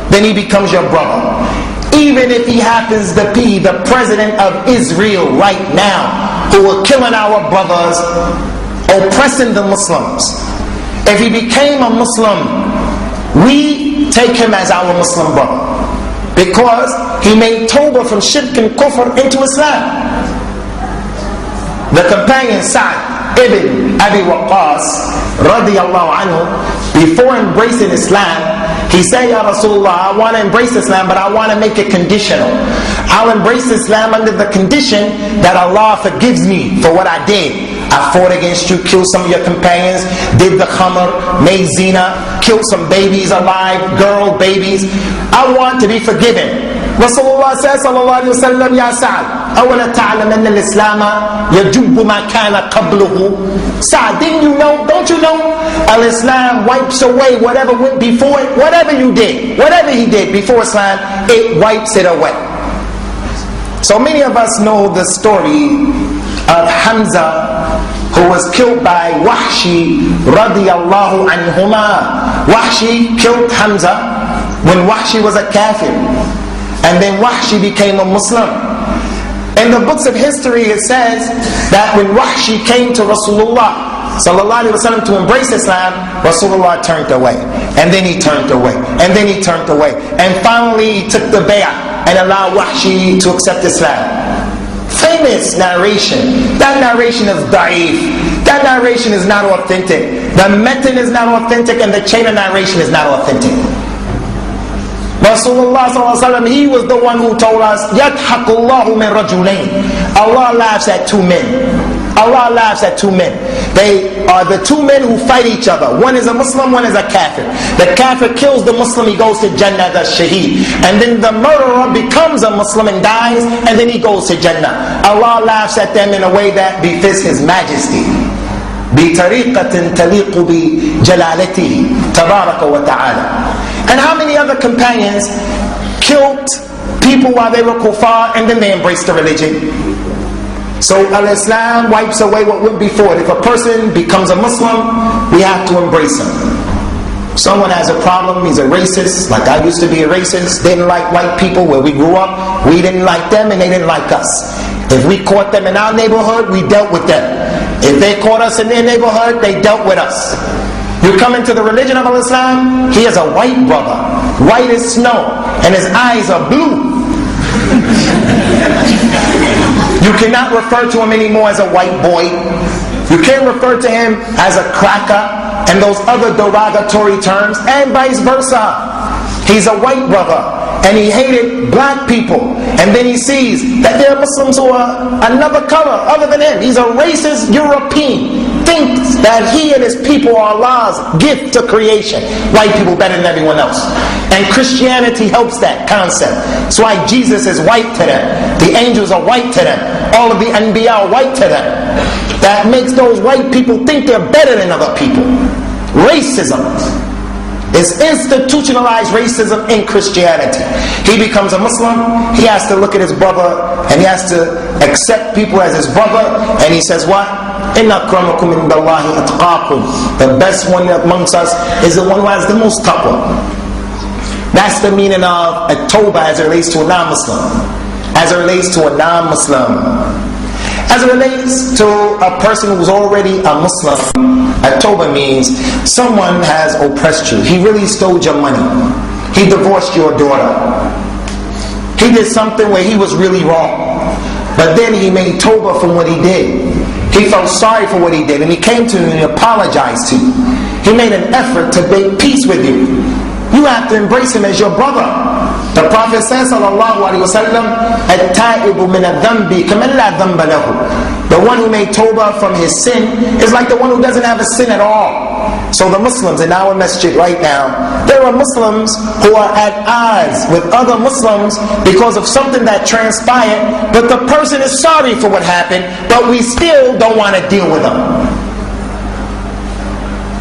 then he becomes your brother. Even if he happens to be the president of Israel right now, who are killing our brothers, oppressing the Muslims. If he became a Muslim, we take him as our Muslim brother, because he made tawbah from shirk and kufr into Islam. The companion Sa'd ibn Abi Waqqas radiyallahu anhu, before embracing Islam, he said, Ya Rasulullah, I want to embrace Islam, but I want to make it conditional. I'll embrace Islam under the condition that Allah forgives me for what I did. I fought against you, killed some of your companions, did the khamr, made zina, killed some babies alive, girl babies. I want to be forgiven. Rasulullah says, sallallahu alayhi wa sallam, Ya Sa'd, أولا تعلم أن الإسلام يجب ما كان قبله. Sa'd, didn't you know, don't you know, Al-Islam wipes away whatever went before it, whatever you did, whatever he did before Islam, it wipes it away. So many of us know the story of Hamza, who was killed by Wahshi radiyallahu anhuma. Wahshi killed Hamza when Wahshi was a kafir, and then Wahshi became a Muslim. In the books of history it says that when Wahshi came to Rasulullah sallallahu alaihi wasallam to embrace Islam, Rasulullah turned away. And then he turned away. And then he turned away. And finally he took the bay'ah and allowed Wahshi to accept Islam. Famous narration. That narration is da'if. That narration is not authentic. The matan is not authentic and the chain of narration is not authentic. Rasulullah sallallahu alaihi wasallam, he was the one who told us, يَضْحَكُ اللَّهُ مِنْ رَجُلَيْنِ. Allah laughs at two men. Allah laughs at two men. They are the two men who fight each other. One is a Muslim, one is a kafir. The kafir kills the Muslim, he goes to Jannah, the shaheed. And then the murderer becomes a Muslim and dies, and then he goes to Jannah. Allah laughs at them in a way that befits His Majesty. بِطَرِيقَةٍ تَلِيقُ بِجَلَالَتِهِ تَبَارَكَ وَتَعَالَى. And how many other companions killed people while they were kuffar and then they embraced the religion? So al-Islam wipes away what went before it. If a person becomes a Muslim, we have to embrace him. Someone has a problem, he's a racist, like I used to be a racist, didn't like white people where we grew up, we didn't like them and they didn't like us. If we caught them in our neighborhood, we dealt with them. If they caught us in their neighborhood, they dealt with us. You come into the religion of Islam, he is a white brother, white as snow, and his eyes are blue. You cannot refer to him anymore as a white boy. You can't refer to him as a cracker and those other derogatory terms, and vice versa. He's a white brother and he hated black people, and then he sees that there are Muslims who are another color other than him. He's a racist European, thinks that he and his people are Allah's gift to creation. White people better than everyone else. And Christianity helps that concept. That's why Jesus is white to them. The angels are white to them. All of the Anbiya are white to them. That makes those white people think they're better than other people. Racism. It's institutionalized racism in Christianity. He becomes a Muslim, he has to look at his brother and he has to accept people as his brother, and he says what? إِنَّ أَكْرَمَكُمْ عِنْدَ اللَّهِ أَتْقَاكُمْ. The best one amongst us is the one who has the most taqwa. That's the meaning of at-tawbah as it relates to a non-Muslim. As it relates to a non-Muslim. As it relates to a person who's already a Muslim, at-tawbah means someone has oppressed you. He really stole your money. He divorced your daughter. He did something where he was really wrong. But then he made tawbah from what he did. He felt sorry for what he did, and he came to you and he apologized to you. He made an effort to make peace with you. You have to embrace him as your brother. The Prophet says, sallallahu alaihi wasallam, "At-ta'ibu min adh-dhanbi kaman la dhanba lahu." The one who made tawbah from his sin is like the one who doesn't have a sin at all. So the Muslims in our masjid right now, there are Muslims who are at odds with other Muslims because of something that transpired, but the person is sorry for what happened, but we still don't want to deal with them.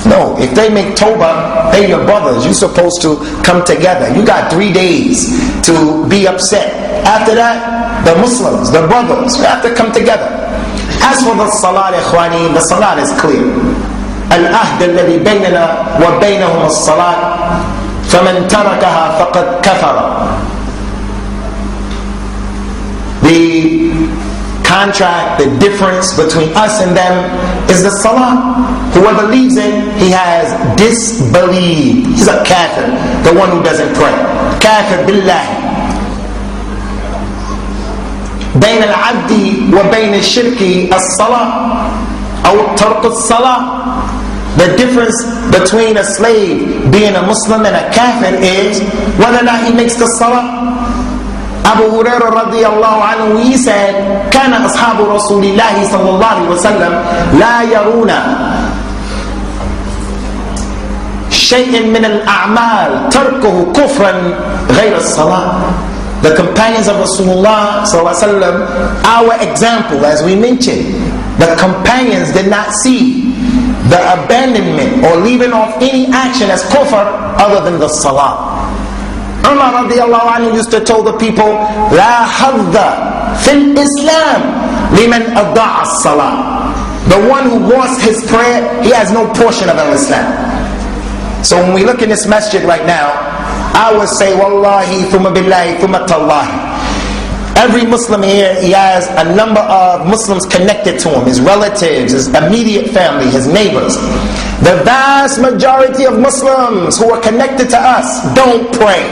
No, if they make tawbah, they're your brothers. You're supposed to come together. You got 3 days to be upset. After that, the Muslims, the brothers, you have to come together. As for the salat, ikhwani, the salat is clear. Al-ahd alladhi baynana wa baynahum as-salat, faman tarakaha faqad kafara. The contract, the difference between us and them is the salah. Whoever leaves it, he has disbelieved. He's a kafir, the one who doesn't pray. Kafir billah. بين العبد وبين الشرك الصلاة أو ترك الصلاة. The difference between a slave being a Muslim and a kafir is whether or not he makes the salah. Abu Hurairah radiyallahu anhu, he said, كان أصحاب رسول الله صلى الله عليه وسلم لا يرون شيء من الأعمال تركه كفرا غير الصلاة. The companions of Rasulullah sallallahu alaihi wasallam, our example, as we mentioned, the companions did not see the abandonment or leaving off any action as kufr other than the salah. Umar radiallahu anhu used to tell the people, لا حظ في الإسلام لمن أضاع الصلاة. The one who lost his prayer, he has no portion of Islam. So when we look in this masjid right now, I would say, Wallahi, thumma billahi, thumma tallahi. Every Muslim here, he has a number of Muslims connected to him, his relatives, his immediate family, his neighbors. The vast majority of Muslims who are connected to us don't pray.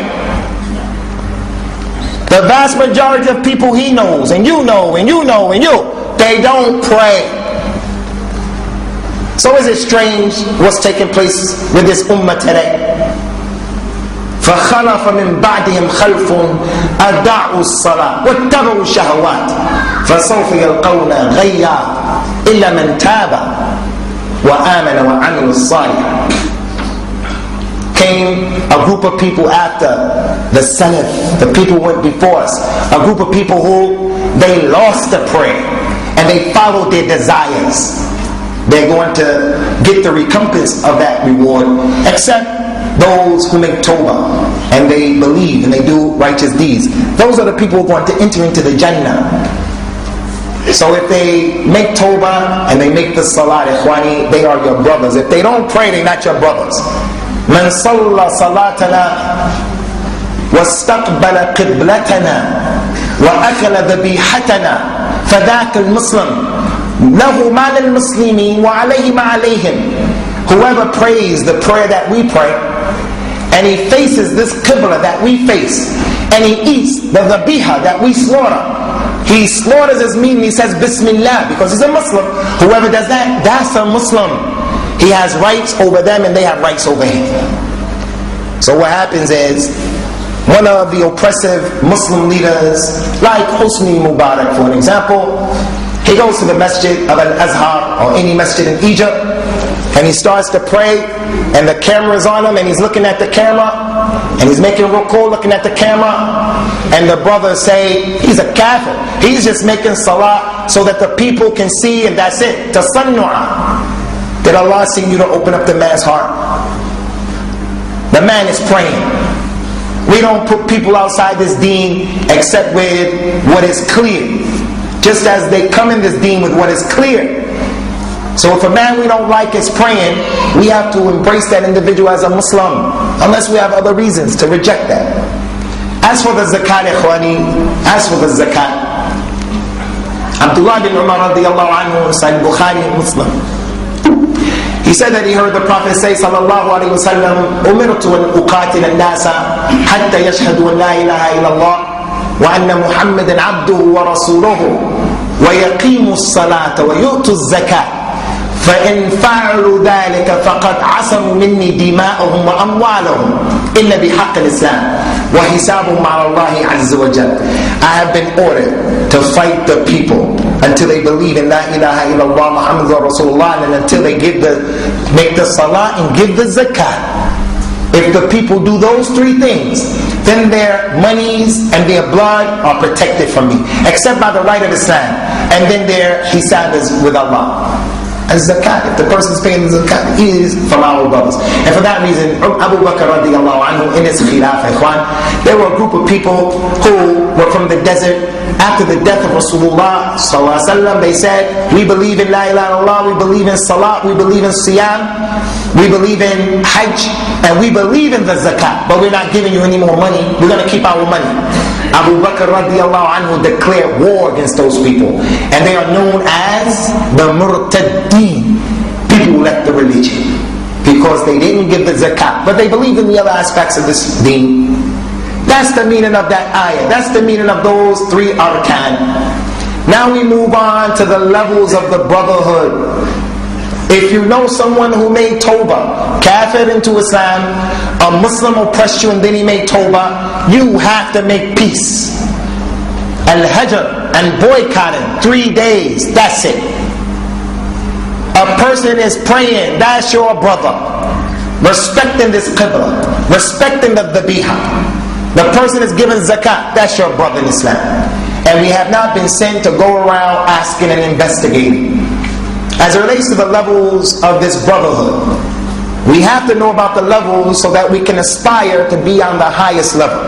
The vast majority of people he knows, and you know, and you know, and you, they don't pray. So is it strange what's taking place with this ummah today? فَخَلَفَ مِنْ بَعْدِهِمْ خَلْفٌ أَدَاعُوا الصَّلَاةَ وَاتَّبَعُوا الشَّهَوَاتِ فَسَوْفَ يَلْقَوْنَ غَيًّا إِلَّا مَنْ تَابَ وَآمَنَ وَعَمِلَ الصَّالِحَاتِ. Came a group of people after the Salaf, the people who went before us, a group of people who they lost the prayer and they followed their desires. They're going to get the recompense of that reward, except those who make tawbah and they believe and they do righteous deeds. Those are the people who are going to enter into the Jannah. So if they make tawbah and they make the salat, ikhwani, they are your brothers. If they don't pray, they're not your brothers. Man salla salatana wastaqbala qiblatana wa akala dhabihatana fadhaka al-muslim lahu mal al-muslimin wa alayhi ma alayhim. Whoever prays the prayer that we pray, and he faces this qibla that we face, and he eats the dhabiha that we slaughter, he slaughters his meat and he says Bismillah because he's a Muslim. Whoever does that, that's a Muslim. He has rights over them and they have rights over him. So what happens is, one of the oppressive Muslim leaders, like Hosni Mubarak for an example, he goes to the masjid of Al-Azhar or any masjid in Egypt, and he starts to pray, and the camera is on him, and he's looking at the camera, and he's making ruku looking at the camera, and the brothers say, he's a kafir. He's just making salah so that the people can see, and that's it. Tasannu'a. Did Allah send you to open up the man's heart? The man is praying. We don't put people outside this deen except with what is clear. Just as they come in this deen with what is clear. So if a man we don't like is praying, we have to embrace that individual as a Muslim, unless we have other reasons to reject that. As for the zakat, ikhwani, as for the zakat, Abdullah bin Umar radiallahu anhu, Sahih Bukhari and Muslim, he said that he heard the Prophet say, sallallahu alayhi wa sallam, umirtu an uqatil an-nasa hatta yashhadu an la ilaha illallah wa anna Muhammadan abduhu wa rasuluhu wa yaqimu as-salata wa yu'tu az-zakat. فإن فعلوا ذلك فقد عصموا مني دماءهم وأموالهم إلا بحق الإسلام وحسابهم على الله عز وجل. I have been ordered to fight the people until they believe in La ilaha illallah Muhammadur Rasulullah, and until they make the salah and give the zakat. If the people do those three things, then their monies and their blood are protected from me, except by the right of Islam, and then their hisab is with Allah. And zakat, if the person is paying the zakat, he is from our brothers. And for that reason, Abu Bakr radiallahu anhu, in his khilafah, there were a group of people who were from the desert. After the death of Rasulullah sallallahu alaihi wasallam, they said, we believe in La ilaha illallah, we believe in salat, we believe in siyam, we believe in hajj, and we believe in the zakat, but we're not giving you any more money, we're going to keep our money. Abu Bakr radiallahu anhu declared war against those people, and they are known as the murtaddeen, people who left the religion because they didn't give the zakat, but they believed in the other aspects of this deen. That's the meaning of that ayah. That's the meaning of those three arkan. Now we move on to the levels of the brotherhood. If you know someone who made tawbah, kafir into Islam, a Muslim oppressed you and then he made tawbah, you have to make peace. Al-Hajr and boycotting, 3 days, that's it. A person is praying, that's your brother. Respecting this qibla, respecting the dhabiha. The person is giving zakat, that's your brother in Islam. And we have not been sent to go around asking and investigating. As it relates to the levels of this brotherhood, we have to know about the levels so that we can aspire to be on the highest level.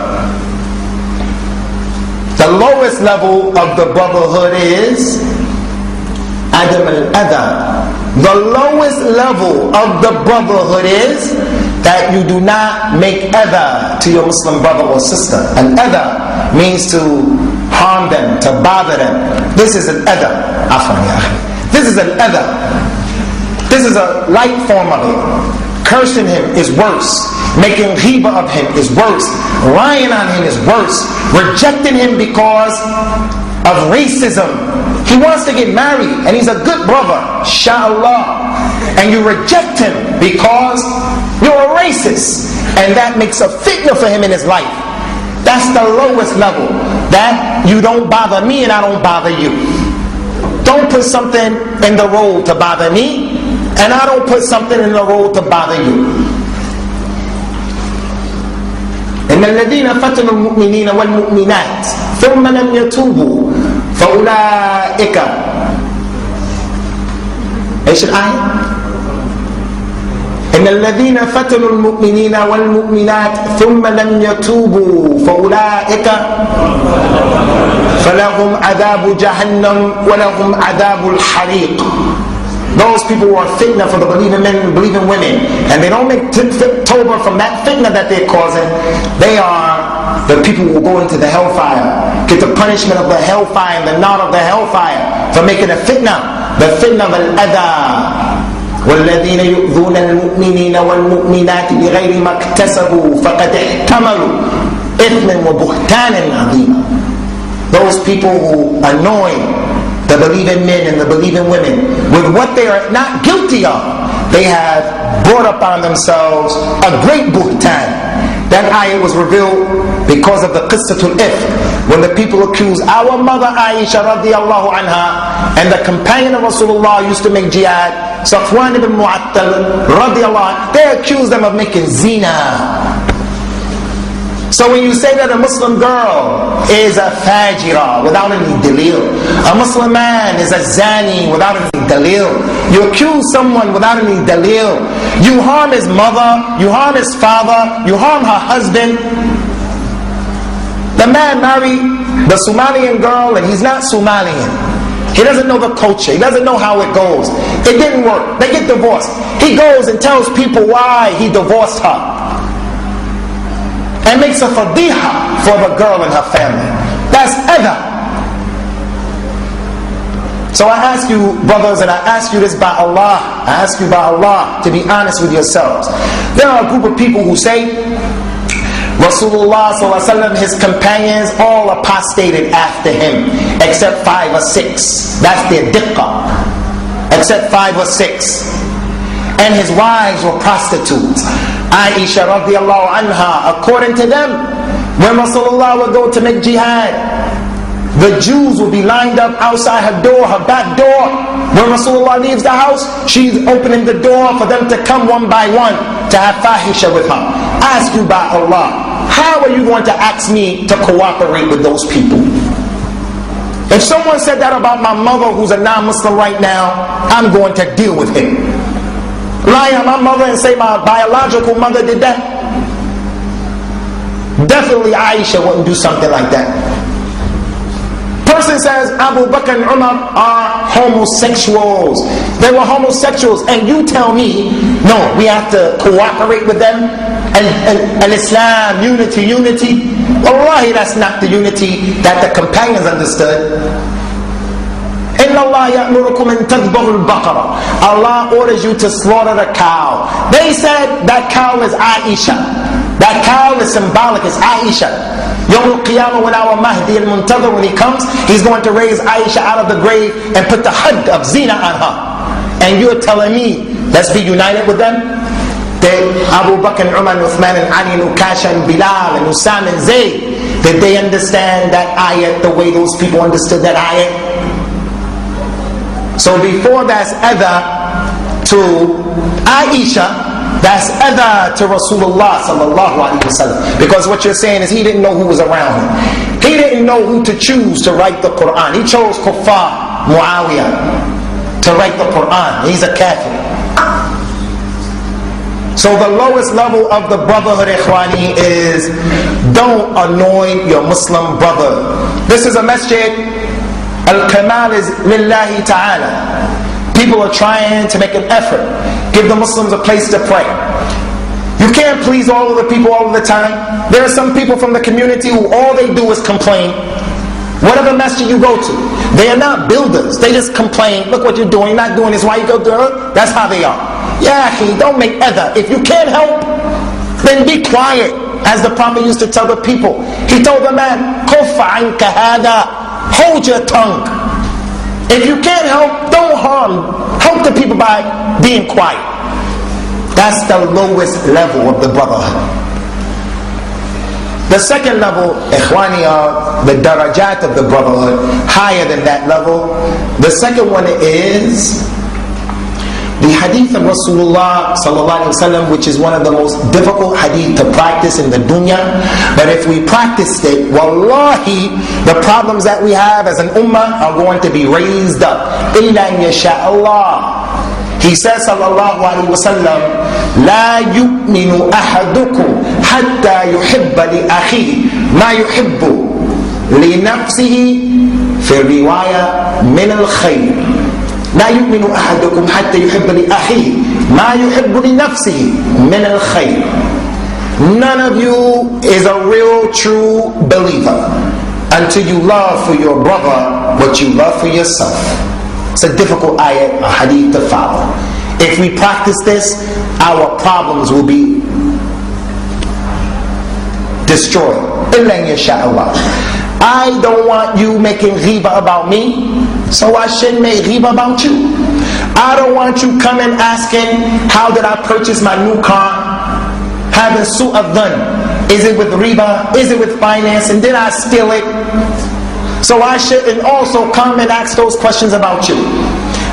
The lowest level of the brotherhood is Adam al-Adha. The lowest level of the brotherhood is that you do not make adha to your Muslim brother or sister. And adha means to harm them, to bother them. This is an adha. Afwan ya akhi. This is an adha. This is a light form of it. Cursing him is worse. Making ghibah of him is worse. Lying on him is worse. Rejecting him because of racism. He wants to get married and he's a good brother, inshallah. And you reject him because you're a racist. And that makes a fitna for him in his life. That's the lowest level. That you don't bother me and I don't bother you. Don't put something in the road to bother me, and I don't put something in the road to bother you. إن الذين فتنوا المؤمنين والمؤمنات ثم لم يتوبوا فأولئك إيش الآية؟ إن الذين فتنوا المؤمنين والمؤمنات ثم لم يتوبوا فأولئك فلهم عذاب جهنم ولهم عذاب الحريق. Those people who are fitna for the believing men and believing women, and they don't make tawbah from that fitna that they're causing, they are the people who will go into the hellfire, get the punishment of the hellfire and the knot of the hellfire for making a fitna, the fitna of al-adha. والذين يؤذون المؤمنين والمؤمنات بغير ما اكتسبوا فقد احتملوا إثما وبهتانا عظيما. Those people who annoy the believing men and the believing women with what they are not guilty of, they have brought upon themselves a great buhtan. That ayah was revealed because of the qissatul ifk, when the people accused our mother Aisha radiallahu anha and the companion of Rasulullah used to make jihad, Safwan ibn Mu'attal radiallahu anhu, they accused them of making zina. So when you say that a Muslim girl is a fajira without any dalil, a Muslim man is a zani without any dalil, you accuse someone without any dalil, you harm his mother, you harm his father, you harm her husband. The man married the Somalian girl and he's not Somalian. He doesn't know the culture, he doesn't know how it goes. It didn't work, they get divorced. He goes and tells people why he divorced her, and makes a fadiha for the girl and her family. That's adha. So I ask you, brothers, and I ask you this by Allah, I ask you by Allah to be honest with yourselves. There are a group of people who say Rasulullah sallallahu alaihi wasallam, his companions all apostated after him except 5 or 6. That's their diqqah. Except 5 or 6. And his wives were prostitutes. Aisha radiallahu anha, according to them, when Rasulullah would go to make jihad, the Jews would be lined up outside her door, her back door. When Rasulullah leaves the house, she's opening the door for them to come one by one to have fahisha with her. Ask you by Allah, how are you going to ask me to cooperate with those people? If someone said that about my mother who's a non-Muslim right now, I'm going to deal with him. Lie on my mother and say my biological mother did that? Definitely Aisha wouldn't do something like that. Person says Abu Bakr and Umar are homosexuals. They were homosexuals, and you tell me, no, we have to cooperate with them and Islam, unity. Wallahi, that's not the unity that the companions understood. Allah orders you to slaughter the cow. They said that cow is Aisha. That cow is symbolic, it's Aisha. Yawm al-Qiyamah, when our Mahdi al-Muntadhir, when he comes, he's going to raise Aisha out of the grave and put the hadd of zina on her. And you're telling me, let's be united with them? Did Abu Bakr and Umar and Uthman and Ali and Ukasha and Bilal and Usam and Zayd, did they understand that ayat the way those people understood that ayat? So before that's adha to Aisha, that's adha to Rasulullah sallallahu alaihi wasallam. Because what you're saying is he didn't know who was around him. He didn't know who to choose to write the Quran. He chose Kuffar, Muawiyah, to write the Quran. He's a kafir. So the lowest level of the brotherhood, ikhwani, is don't annoy your Muslim brother. This is a masjid. Al-Kamal is lillahi ta'ala. People are trying to make an effort. Give the Muslims a place to pray. You can't please all of the people all of the time. There are some people from the community who all they do is complain. Whatever masjid you go to, they are not builders. They just complain, look what you're doing, you're not doing this, why you go do it? That's how they are. Yeah, don't make other. If you can't help, then be quiet. As the Prophet used to tell the people, he told the man, Kuffa anka hada, hold your tongue. If you can't help, don't harm. Help the people by being quiet. That's the lowest level of the brotherhood. The second level, ikhwani, are the darajat of the brotherhood, higher than that level. The second one is the hadith of Rasulullah sallallahu alaihi wasallam, which is one of the most difficult hadith to practice in the dunya. But if we practiced it, wallahi, the problems that we have as an ummah are going to be raised up. Illa in yasha Allah. He says sallallahu alaihi wasallam, لا يؤمن أحدكم حتى يحب لأخيه ما يحب لنفسه في الرواية من الخير. لا يؤمن أحدكم حتى يحب لأخيه ما يحب لنفسه من الخير. None of you is a real true believer until you love for your brother what you love for yourself. It's a difficult ayat, a hadith to follow. If we practice this, our problems will be destroyed. I don't want you making ghiba about me, so I shouldn't make ghiba about you. I don't want you coming asking, how did I purchase my new car? Having su'ad dhan. Is it with riba? Is it with finance? And did I steal it? So I shouldn't also come and ask those questions about you.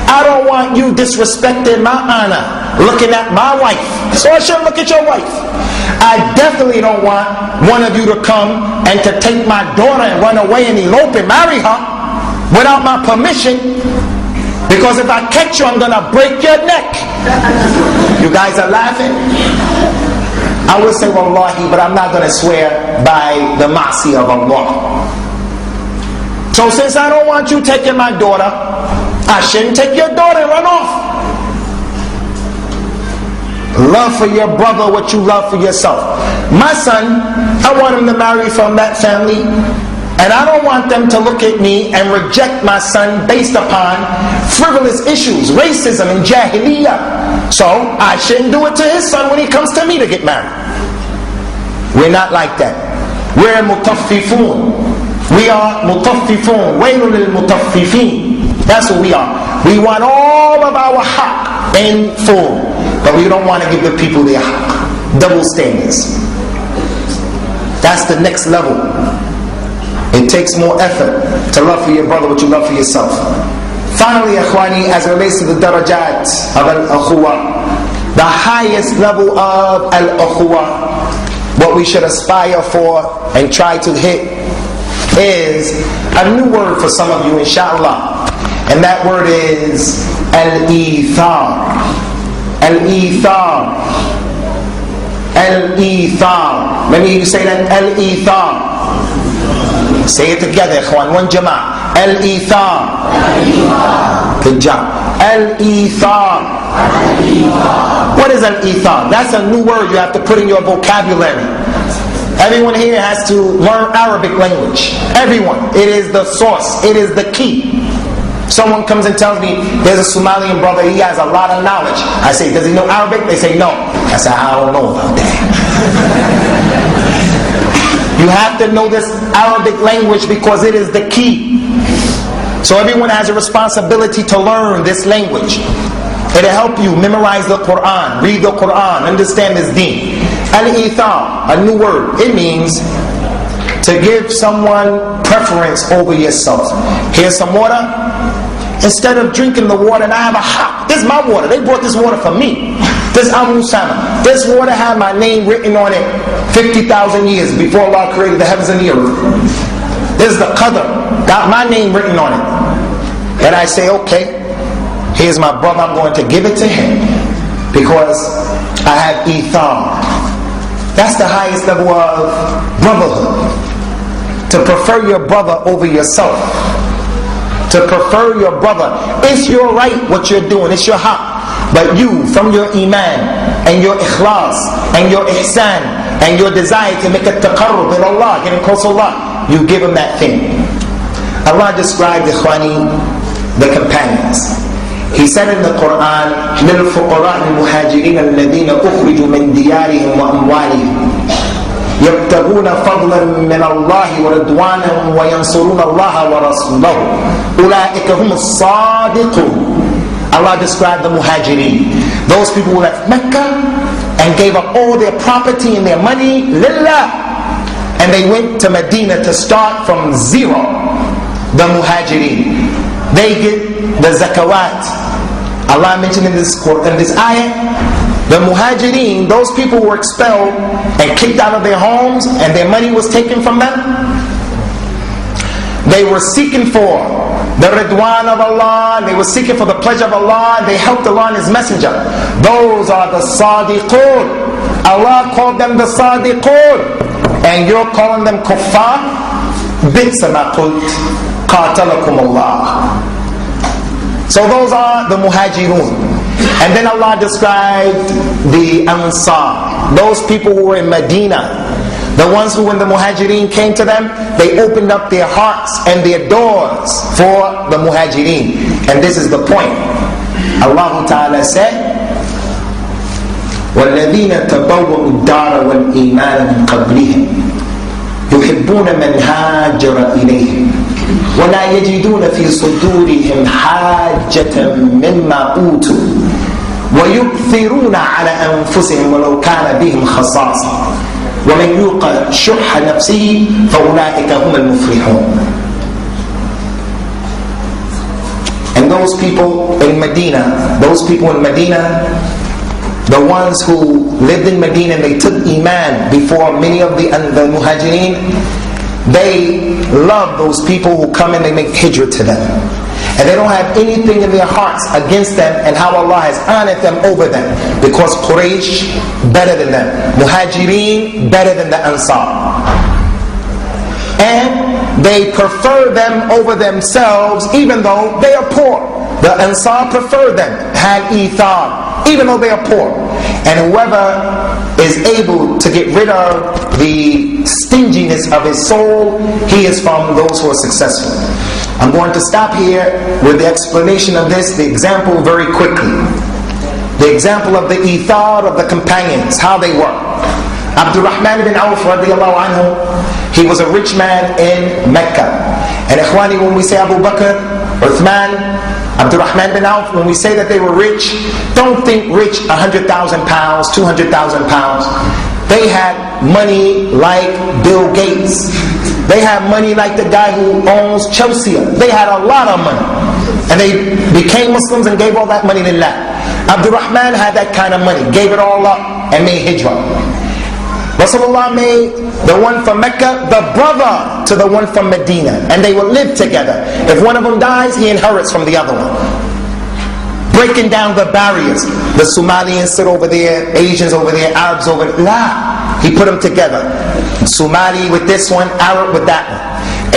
I don't want you disrespecting my honor, looking at my wife, so I shouldn't look at your wife. I definitely don't want one of you to come and to take my daughter and run away and elope and marry her without my permission, because if I catch you, I'm going to break your neck. You guys are laughing? I would say wallahi, but I'm not going to swear by the ma'asi of Allah. So since I don't want you taking my daughter, I shouldn't take your daughter and run off. Love for your brother what you love for yourself. My son, I want him to marry from that family, and I don't want them to look at me and reject my son based upon frivolous issues, racism and jahiliyyah. So I shouldn't do it to his son when he comes to me to get married. We're not like that. We're mutaffifun. We are mutaffifun. Waylun lil mutaffifin. That's what we are. We want all of our haqq in full, but we don't want to give the people their haqq. Double standards. That's the next level. It takes more effort to love for your brother what you love for yourself. Finally, ikhwani, as it relates to the darajat of al-ukhuwah, the highest level of al-ukhuwah, what we should aspire for and try to hit, is a new word for some of you, inshallah. And that word is al-ithar. Al-ithar. Al-ithar. Let me hear you say that. Al-ithar. Say it together, ikhwan. One jama'ah. Al-ithar. Good job. Al-ithar. What is al-ithar? That's a new word you have to put in your vocabulary. Everyone here has to learn Arabic language. Everyone. It is the source. It is the key. Someone comes and tells me, there's a Somalian brother, he has a lot of knowledge. I say, does he know Arabic? They say, no. I say, I don't know about that. You have to know this Arabic language because it is the key. So everyone has a responsibility to learn this language. It'll help you memorize the Quran, read the Quran, understand this deen. Al-ithar, a new word. It means to give someone preference over yourself. Here's some water. Instead of drinking the water, and I have a haq. This is my water. They brought this water for me. This Abu Sama. This water had my name written on it 50,000 years before Allah created the heavens and the earth. This is the Qadr. Got my name written on it. And I say, okay, here's my brother. I'm going to give it to him because I have ithar. That's the highest level of brotherhood. To prefer your brother over yourself. To prefer your brother. It's your right what you're doing. It's your haqq. But you, from your iman and your ikhlas and your ihsan and your desire to make a taqarrub in Allah, getting close to Allah, you give him that thing. Allah described the companions. He said in the Quran, لِلْفُقَرَاءِ الْمُهَاجِرِينَ الَّذِينَ أُخْرِجُوا مِنْ دِيَارِهِمْ وَأَمْوَالِهِمْ يَبْتَغُونَ فَضْلًا مِنَ اللَّهِ وَرِضْوَانًا وَيَنْصُرُونَ اللَّهَ وَرَسُولَهُ أُولَٰئِكَ هُمُ الصَّادِقُونَ. Allah described the Muhajirin, those people who left Mecca and gave up all their property and their money, lillah, and they went to Medina to start from zero. The Muhajirin, they get the zakawat. Allah mentioned in this ayah, the Muhajirin, those people who were expelled and kicked out of their homes and their money was taken from them. They were seeking for the Ridwan of Allah, they were seeking for the pleasure of Allah, they helped Allah and His Messenger. Those are the Sadiqun. Allah called them the Sadiqun. And you're calling them kuffar? Bi'sa ma qult, qatalakum Allah. So those are the Muhajirun. And then Allah described the Ansar, those people who were in Medina, the ones who, when the Muhajirin came to them, they opened up their hearts and their doors for the Muhajirin. And this is the point. Allah Ta'ala said, وَالَّذِينَ تَبَوَّأُوا الدَّارَ وَالْإِيمَانَ مِنْ قَبْلِهِمْ يُحِبُّونَ مَنْ هَاجَرَ إِلَيْهِمْ وَلَا يَجِدُونَ فِي صُدُورِهِمْ حَاجَةً مِمَّا أُوتُوا وَيُؤْثِرُونَ عَلَى أَنفُسِهِمْ وَلَوْ كَانَ بِهِمْ خَصَاصَةٌ وَمَنْ يُوقَ شُحَّ نَفْسِهِ فَأُولَٰئِكَ هُمُ الْمُفْلِحُونَ. And those people in Medina, the ones who lived in Medina and they took Iman before many of the Muhajirin, they love those people who come and they make hijrah to them. And they don't have anything in their hearts against them and how Allah has honored them over them. Because Quraysh, better than them. Muhajirin, better than the Ansar. And they prefer them over themselves even though they are poor. The Ansar prefer them, had ithar, even though they are poor. And whoever is able to get rid of the stinginess of his soul, he is from those who are successful. I'm going to stop here with the explanation of this, the example very quickly. The example of the ithar of the companions, how they were. Abdurrahman ibn Auf radiallahu anhu, he was a rich man in Mecca. And ikhwani, when we say Abu Bakr, Uthman, Abdurrahman bin Auf, when we say that they were rich, don't think rich 100,000 pounds, 200,000 pounds. They had money like Bill Gates. They had money like the guy who owns Chelsea. They had a lot of money. And they became Muslims and gave all that money to Allah. Abdurrahman had that kind of money, gave it all up and made hijrah. Rasulullah made the one from Mecca the brother to the one from Medina, and they will live together. If one of them dies, he inherits from the other one. Breaking down the barriers. The Somalians sit over there, Asians over there, Arabs over there. Nah, he put them together. Somali with this one, Arab with that one.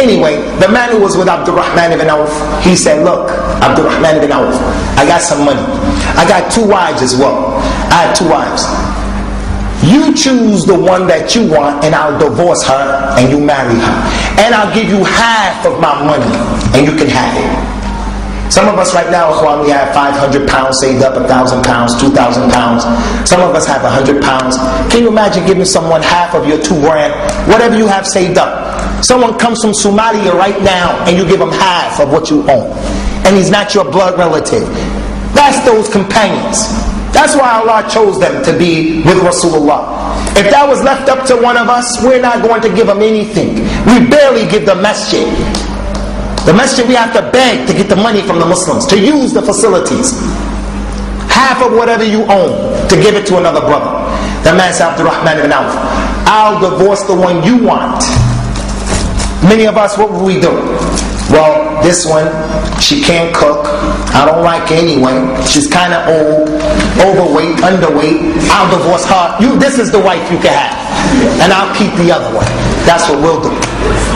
Anyway, the man who was with Abdurrahman ibn Auf, he said, look, Abdurrahman ibn Auf, I got some money. I got 2 wives as well. I had 2 wives. You choose the one that you want and I'll divorce her and you marry her. And I'll give you half of my money and you can have it. Some of us right now, we have 500 pounds saved up, 1,000 pounds, 2,000 pounds. Some of us have 100 pounds. Can you imagine giving someone half of your 2 grand, whatever you have saved up? Someone comes from Somalia right now and you give him half of what you own. And he's not your blood relative. That's those companions. That's why Allah chose them to be with Rasulullah. If that was left up to one of us, we're not going to give them anything. We barely give the masjid. The masjid, we have to beg to get the money from the Muslims, to use the facilities. Half of whatever you own, to give it to another brother. The man said, Abdurrahman ibn Auf, I'll divorce the one you want. Many of us, what would we do? Well, this one, she can't cook. I don't like her anyway. She's kind of old, overweight, underweight. I'll divorce her. This is the wife you can have. And I'll keep the other one. That's what we'll do.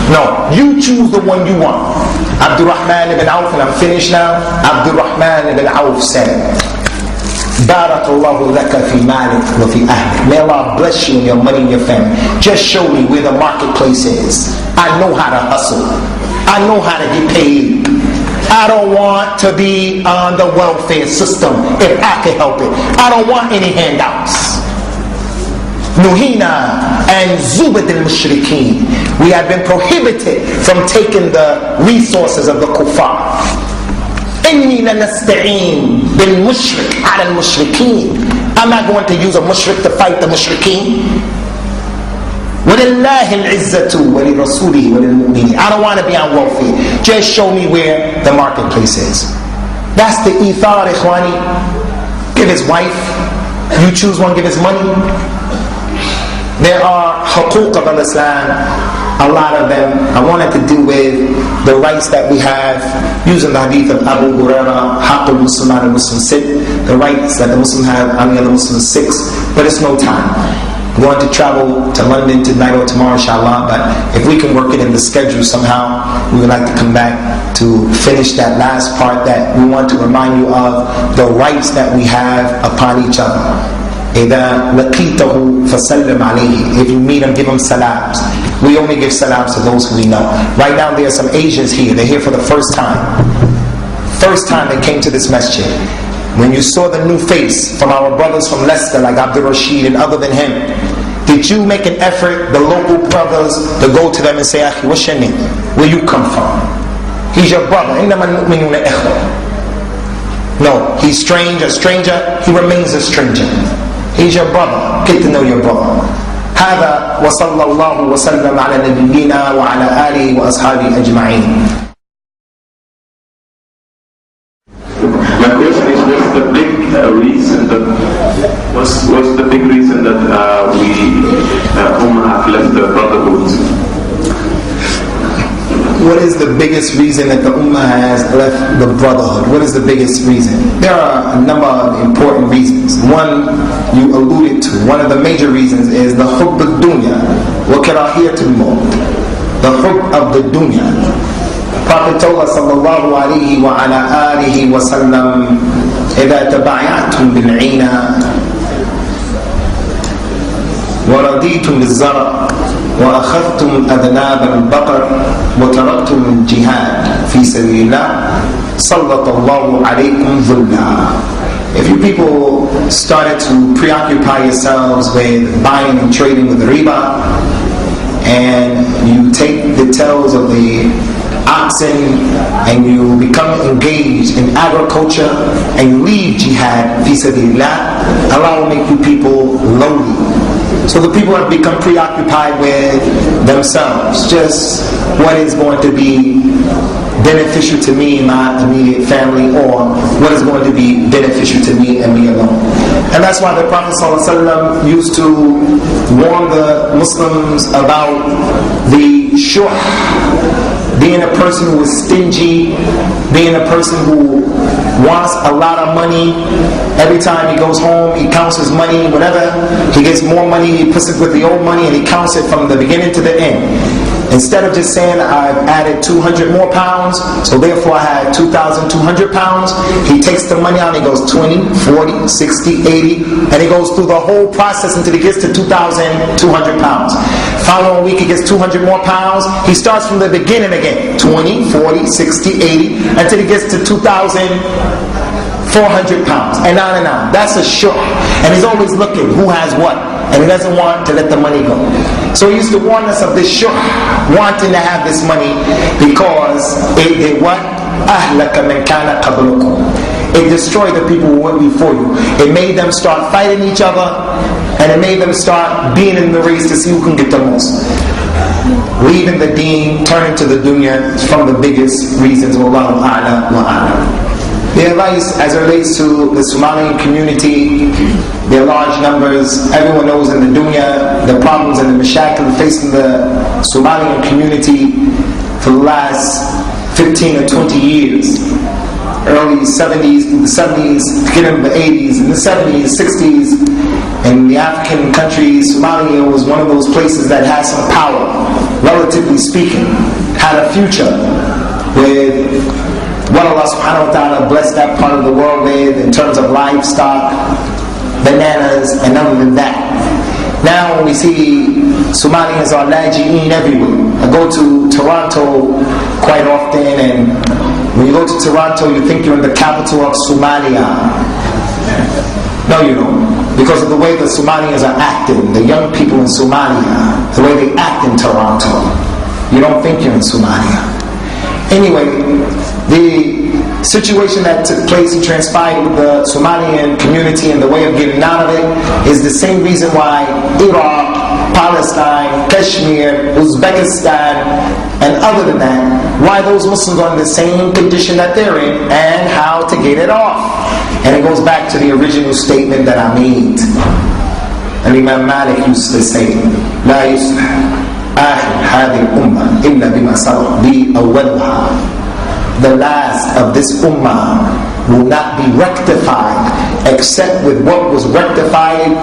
No, you choose the one you want. Abdurrahman ibn Auf, and I'm finished now. Abdurrahman ibn Auf said, Barakallahu laka fi malik wa fi ahlik. May Allah bless you in your money and your family. Just show me where the marketplace is. I know how to hustle. I know how to get paid. I don't want to be on the welfare system if I can help it. I don't want any handouts. Nuhina and Zubad al-Mushrikeen. We have been prohibited from taking the resources of the kuffar. Inni lanasta'een bil mushrik ala al-mushrikeen. I'm not going to use a mushrik to fight the mushrikeen. وَلِلَّهِ الْعِزَّةُ وَلِرَسُولِهِ وَلِلْمُؤْمِنِينَ. I don't want to be on welfare. Just show me where the marketplace is. That's the ithar, ikhwani. Give his wife. You choose one, give his money. There are huquq of Islam, a lot of them. I wanted to do with the rights that we have, using the hadith of Abu Hurairah, Haqq al-Muslim ala al-Muslim sit, the rights that the Muslim have on the other Muslim 6, but it's no time. We want to travel to London tonight or tomorrow, inshallah, but if we can work it in the schedule somehow, we would like to come back to finish that last part that we want to remind you of the rights that we have upon each other. إِذَا لَقِيتَهُ فَسَلِّمْ عَلَيْهِ. If you meet him, give him salams. We only give salams to those who we know. Right now there are some Asians here. They're here for the first time. First time they came to this masjid. When you saw the new face from our brothers from Leicester, like Abdul Rashid and other than him, did you make an effort, the local brothers, to go to them and say, Akhi, what's your name? Where you come from? He's your brother. No, he's strange, a stranger, he remains a stranger. He's your brother. Get to know your brother. هذا وصلى الله وسلم على نبينا وعلى آله وأصحابه أجمعين. My question is, what's the big reason that what's the big reason that we have left the brotherhood? What is the biggest reason that the Ummah has left the brotherhood? What is the biggest reason? There are a number of important reasons. One, you alluded to. One of the major reasons is the hubb al-dunya wa karahiyatul maut. The hubb of the dunya. Prophet told us sallallahu alayhi wa ala alihi wa sallam, إِذَا تَبَعْيَعْتُمْ بِالْعِينَ وَرَضِيتُمْ بِالزَّرَعِ وَأَخَذْتُمْ أَذْنَابَ الْبَقَرِ وَتَرَكْتُمْ الْجِهَادِ فِي سَبِيلِ اللَّهِ سَلَّطَ اللَّهُ عَلَيْكُمْ ظُلًّا. If you people started to preoccupy yourselves with buying and trading with riba, and you take the tails of the oxen and you become engaged in agriculture and you leave jihad fi sabilillah, Allah will make you people lowly. So the people have become preoccupied with themselves, just what is going to be beneficial to me and my immediate family, or what is going to be beneficial to me and me alone. And that's why the Prophet ﷺ used to warn the Muslims about the shuh, being a person who is stingy, being a person who wants a lot of money. Every time he goes home, he counts his money. Whenever he gets more money, he puts it with the old money and he counts it from the beginning to the end. Instead of just saying, I've added 200 more pounds, so therefore I had 2,200 pounds, he takes the money out and he goes 20, 40, 60, 80, and he goes through the whole process until he gets to 2,200 pounds. Following week he gets 200 more pounds. He starts from the beginning again, 20, 40, 60, 80, until he gets to 2,400 pounds, and on and on. That's a shuh. And he's always looking who has what, and he doesn't want to let the money go. So he used to warn us of this shuh, wanting to have this money, because it what? أَهْلَكَ مَنْ كَانَ قَبْلُكُمْ. It destroyed the people who went before you. It made them start fighting each other, and it made them start being in the race to see who can get the most. Leaving the deen, turning to the dunya is from the biggest reasons. Wallahu a'lam wa a'lam. The advice as it relates to the Somalian community, their large numbers, everyone knows in the dunya the problems and the mashakil facing the Somalian community for the last 15 or 20 years. Early 70s, the 70s, beginning of the 80s, in the 70s, 60s, in the African countries, Somalia was one of those places that had some power, relatively speaking, had a future with what Allah subhanahu wa ta'ala blessed that part of the world with in terms of livestock, bananas, and other than that. Now we see Somalians are laji'een everywhere. I go to Toronto quite often, and when you go to Toronto, you think you're in the capital of Somalia. No, you don't. Because of the way the Somalians are acting, the young people in Somalia, the way they act in Toronto. You don't think you're in Somalia. Anyway, the situation that took place and transpired with the Somalian community and the way of getting out of it is the same reason why Iraq, Palestine, Kashmir, Uzbekistan, and other than that, why those Muslims are in the same condition that they're in and how to get it off. And it goes back to the original statement that I made. And Imam Malik used to say, لا يصلح آخر هذه الأمة إلا بما سبق بأولها. The last of this ummah will not be rectified except with what was rectified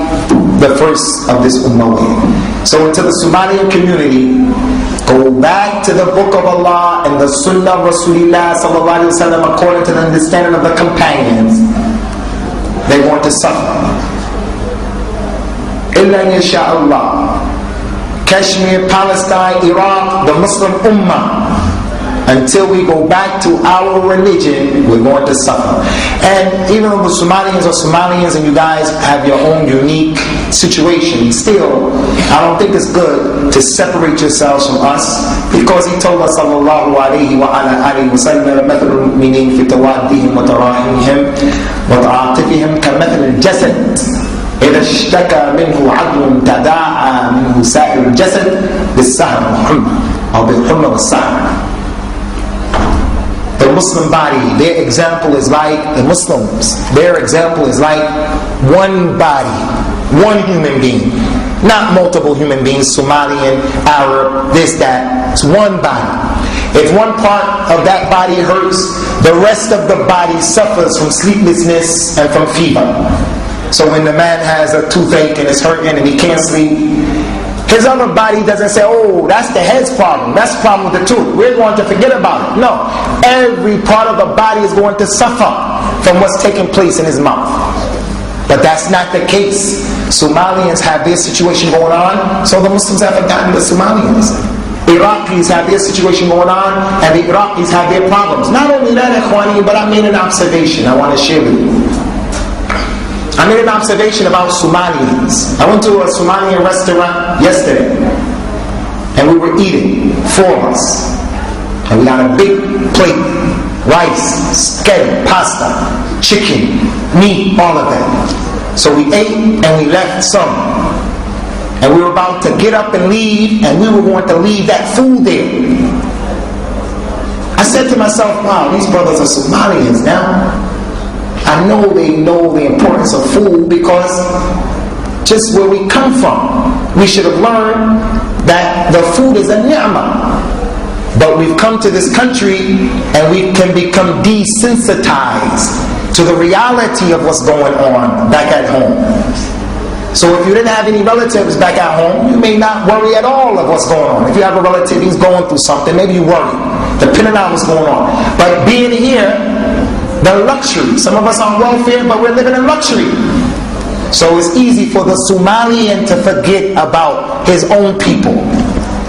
the first of this ummah with. So into the Somalian community, go back to the book of Allah and the sunnah of Rasulullah sallallahu alaihi wasallam according to the understanding of the companions. They want to suffer. Illa yasha Allah. Kashmir, Palestine, Iraq, the Muslim ummah. Until we go back to our religion, we're going to suffer. And even though the Somalians are Somalians and you guys have your own unique situation, still, I don't think it's good to separate yourselves from us, because he told us sallallahu alayhi wa ala alihi wa sallam, مثل المؤمنين في توادهم وتراحمهم وتعاطفهم كمثل الجسد إذا اشتكى منه عضو تداعى منه سائر الجسد بالسهر والحمى أو بالحمى والسهر. The Muslim body, their example is like the Muslims. Their example is like one body, one human being. Not multiple human beings, Somalian, Arab, this, that. It's one body. If one part of that body hurts, the rest of the body suffers from sleeplessness and from fever. So when the man has a toothache and it's hurting and he can't sleep, his other body doesn't say, oh, that's the head's problem. That's the problem with the tooth. We're going to forget about it. No. Every part of the body is going to suffer from what's taking place in his mouth. But that's not the case. Somalians have their situation going on, so the Muslims have forgotten the Somalians. Iraqis have their situation going on, and the Iraqis have their problems. Not only that, Ikhwani, but I made an observation I want to share with you. I made an observation about Somalians. I went to a Somalian restaurant yesterday, and we were eating, 4 of us. And we got a big plate, rice, spaghetti, pasta, chicken, meat, all of that. So we ate and we left some. And we were about to get up and leave, and we were going to leave that food there. I said to myself, wow, these brothers are Somalians now. I know they know the importance of food, because just where we come from, we should have learned that the food is a ni'mah. But we've come to this country and we can become desensitized to the reality of what's going on back at home. So if you didn't have any relatives back at home, you may not worry at all of what's going on. If you have a relative who's going through something, maybe you worry, depending on what's going on. But being here, the luxury. Some of us are on welfare, but we're living in luxury. So it's easy for the Somalian to forget about his own people.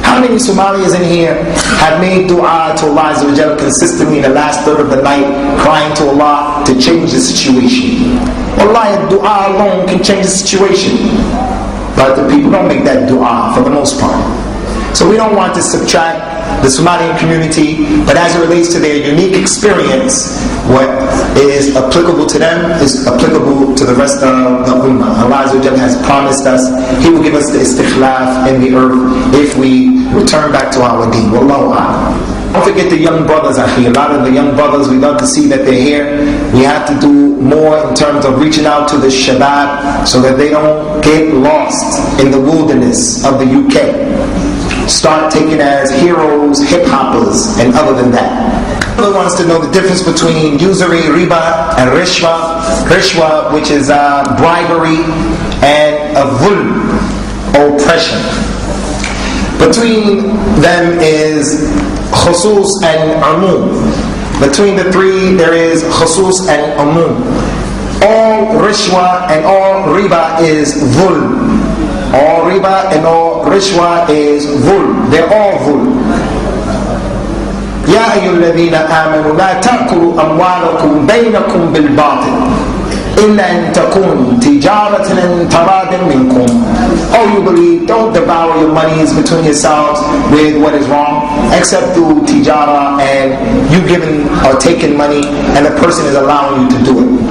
How many Somalis in here have made dua to Allah Azza wa Jalla consistently in the last third of the night, crying to Allah to change the situation? Wallahi, dua alone can change the situation. But the people don't make that dua for the most part. So we don't want to subtract the Somalian community, but as it relates to their unique experience, what is applicable to them is applicable to the rest of the ummah. Allah Azza wa Jalla has promised us He will give us the istikhlaf in the earth if we return back to our deen. Wallahu a'lam. Don't forget the young brothers, akhi. A lot of the young brothers, we love to see that they're here. We have to do more in terms of reaching out to the shabab so that they don't get lost in the wilderness of the UK. Start taking as heroes, hip-hoppers, and other than that. Other wants to know the difference between usury, riba, and rishwa. Rishwa, which is bribery, and dhulm, oppression. Between them is khusus and umum. Between the three, there is khusus and umum. All rishwa and all riba is dhulm. All riba and all rishwa is dhulm. They're all dhulm. يا أيها الذين آمنوا لا تأكلوا أموالكم بينكم بالباطل إلا أن تكون تجارة تراض منكم. Oh, you believe, don't devour your monies between yourselves with what is wrong, except through tijara and you giving or taking money and the person is allowing you to do it.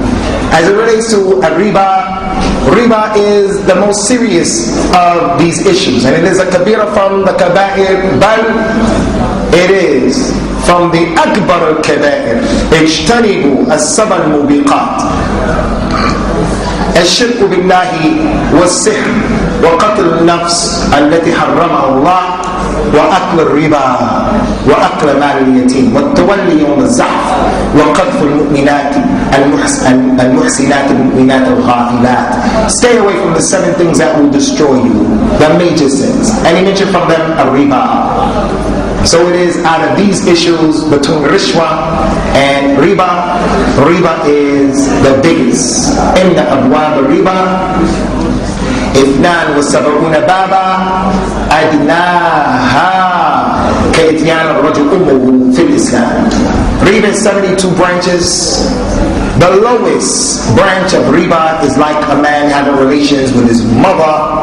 As it relates to riba, riba is the most serious of these issues, and it is a kabira from the kaba'ir, but it is from the akbar al-kaba'ir. اجتنبوا السبع الموبقات الشرك بالله والسحر وقتل النفس التي حرمها الله وأكل الربا وأكل مال اليتيم والتولي يوم الزحف وقذف المؤمنات المحسنات المؤمنات الغافلات. Stay away from the 7 things that will destroy you, the major sins. And he mentioned from them a riba. So it is out of these issues between rishwa and riba, riba is the biggest. In the abwab riba, 72 بابا أدناها كإتيان الرجل أمه في الإسلام. Riba is 72 branches. The lowest branch of riba is like a man having relations with his mother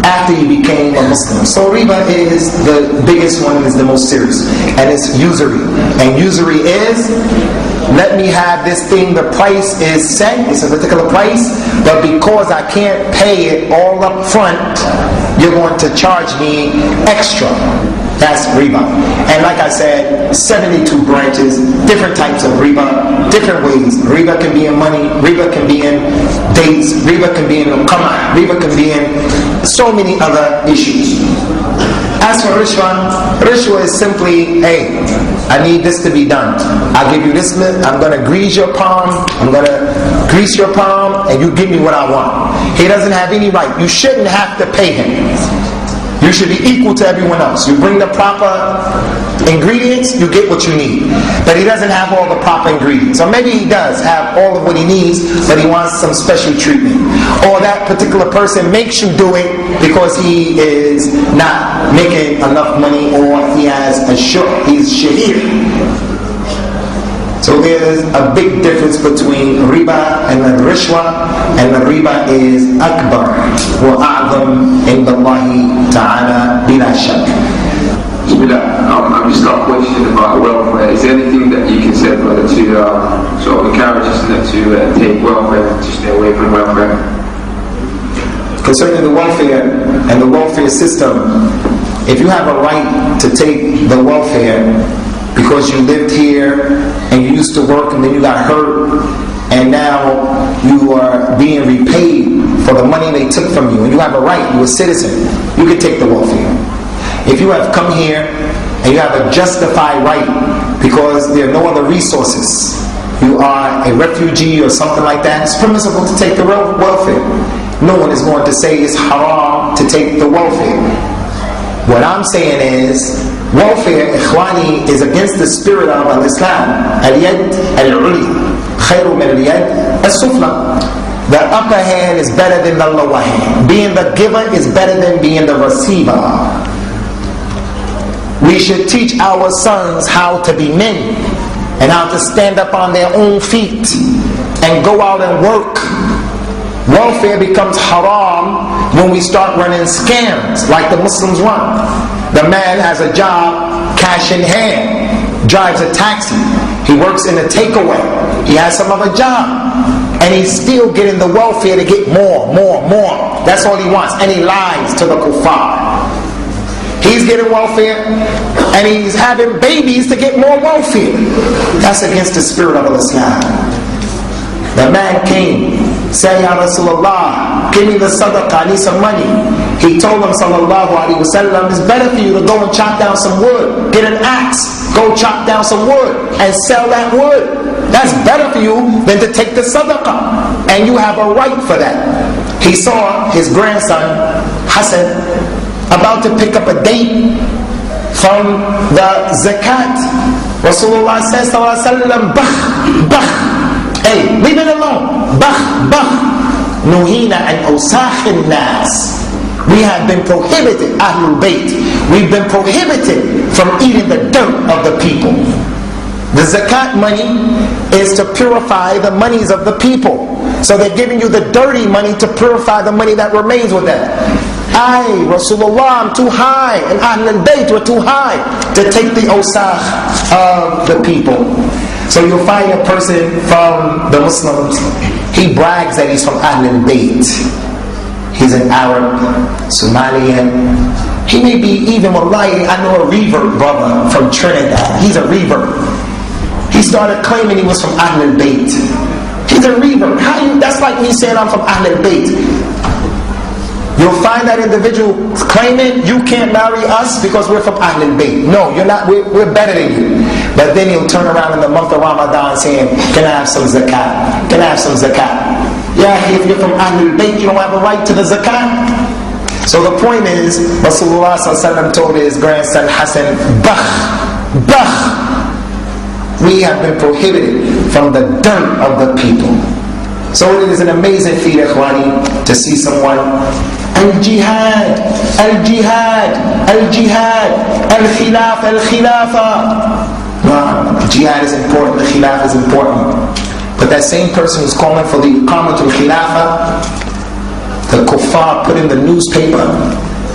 after he became a Muslim. So riba is the biggest one, is the most serious, and it's usury. And usury is, let me have this thing, the price is set, it's a particular price, but because I can't pay it all up front, you're going to charge me extra. That's riba. And like I said, 72 branches, different types of riba, different ways. Riba can be in money, riba can be in dates, riba can be in qamah, riba can be in so many other issues. As for rishwa, rishwa is simply, hey, I need this to be done. I'll give you this, I'm going to grease your palm, and you give me what I want. He doesn't have any right. You shouldn't have to pay him. You should be equal to everyone else. You bring the proper ingredients, you get what you need. But he doesn't have all the proper ingredients. Or maybe he does have all of what he needs, but he wants some special treatment. Or that particular person makes you do it because he is not making enough money, or he has he's shahir. So there's a big difference between riba and the rishwa, and the riba is akbar wa a'zam inda Allahi ta'ala bila shak. I've just got a question about welfare. Is there anything that you can say, brother, to sort of encourage us to take welfare, to stay away from welfare? Concerning the welfare and the welfare system, if you have a right to take the welfare because you lived here and you used to work and then you got hurt and now you are being repaid for the money they took from you, and you have a right, you're a citizen, you can take the welfare. If you have come here and you have a justified right because there are no other resources, you are a refugee or something like that, it's permissible to take the welfare. No one is going to say it's haram to take the welfare. What I'm saying is, welfare, ikhwani, is against the spirit of al-Islam. Al-yad al-uli khayru min al-yad al-sufla. The upper hand is better than the lower hand. Being the giver is better than being the receiver. We should teach our sons how to be men and how to stand up on their own feet and go out and work. Welfare becomes haram when we start running scams like the Muslims run. The man has a job, cash in hand, drives a taxi, he works in a takeaway, he has some other job, and he's still getting the welfare to get more. That's all he wants, and he lies to the kuffar. He's getting welfare and he's having babies to get more welfare. That's against the spirit of Islam. The man came, said, Ya Rasulullah, give me the sadaqah, I need some money. He told him, sallallahu alaihi wasallam, it's better for you to go and chop down some wood. Get an axe, go chop down some wood and sell that wood. That's better for you than to take the sadaqah. And you have a right for that. He saw his grandson, Hassan, about to pick up a date from the zakat. Rasulullah says, sallallahu alaihi wasallam, bah. Hey, leave it alone. Bah. Nuhina and Osakhin Nas. We have been prohibited, Ahlul Bayt. We've been prohibited from eating the dirt of the people. The zakat money is to purify the monies of the people. So they're giving you the dirty money to purify the money that remains with them. Rasulullah, I'm too high, and Ahlul Bayt were too high to take the osakh of the people. So you'll find a person from the Muslims, he brags that he's from Ahlul Bayt. He's an Arab, Somalian. He may be even, wallahi, I know a revert brother from Trinidad. He's a revert. He started claiming he was from Ahlul Bayt. He's a revert. That's like me saying I'm from Ahlul Bayt. You'll find that individual claiming you can't marry us because we're from Ahlul Bayt. No, you're not. We're better than you. But then he'll turn around in the month of Ramadan saying, can I have some zakat? Can I have some zakat? Yeah, if you're from Ahlul Bayt, you don't have a right to the zakat. So the point is, Rasulullah ﷺ told his grandson Hassan, Bakh. We have been prohibited from the dirt of the people. So it is an amazing feat, ikhwani, to see someone, al-jihad, al-jihad, al-jihad, al-khilaf, al-khilafa. Wow, jihad is important, the khilaf is important. But that same person who's calling for the iqamatul khilafa, the kuffar put in the newspaper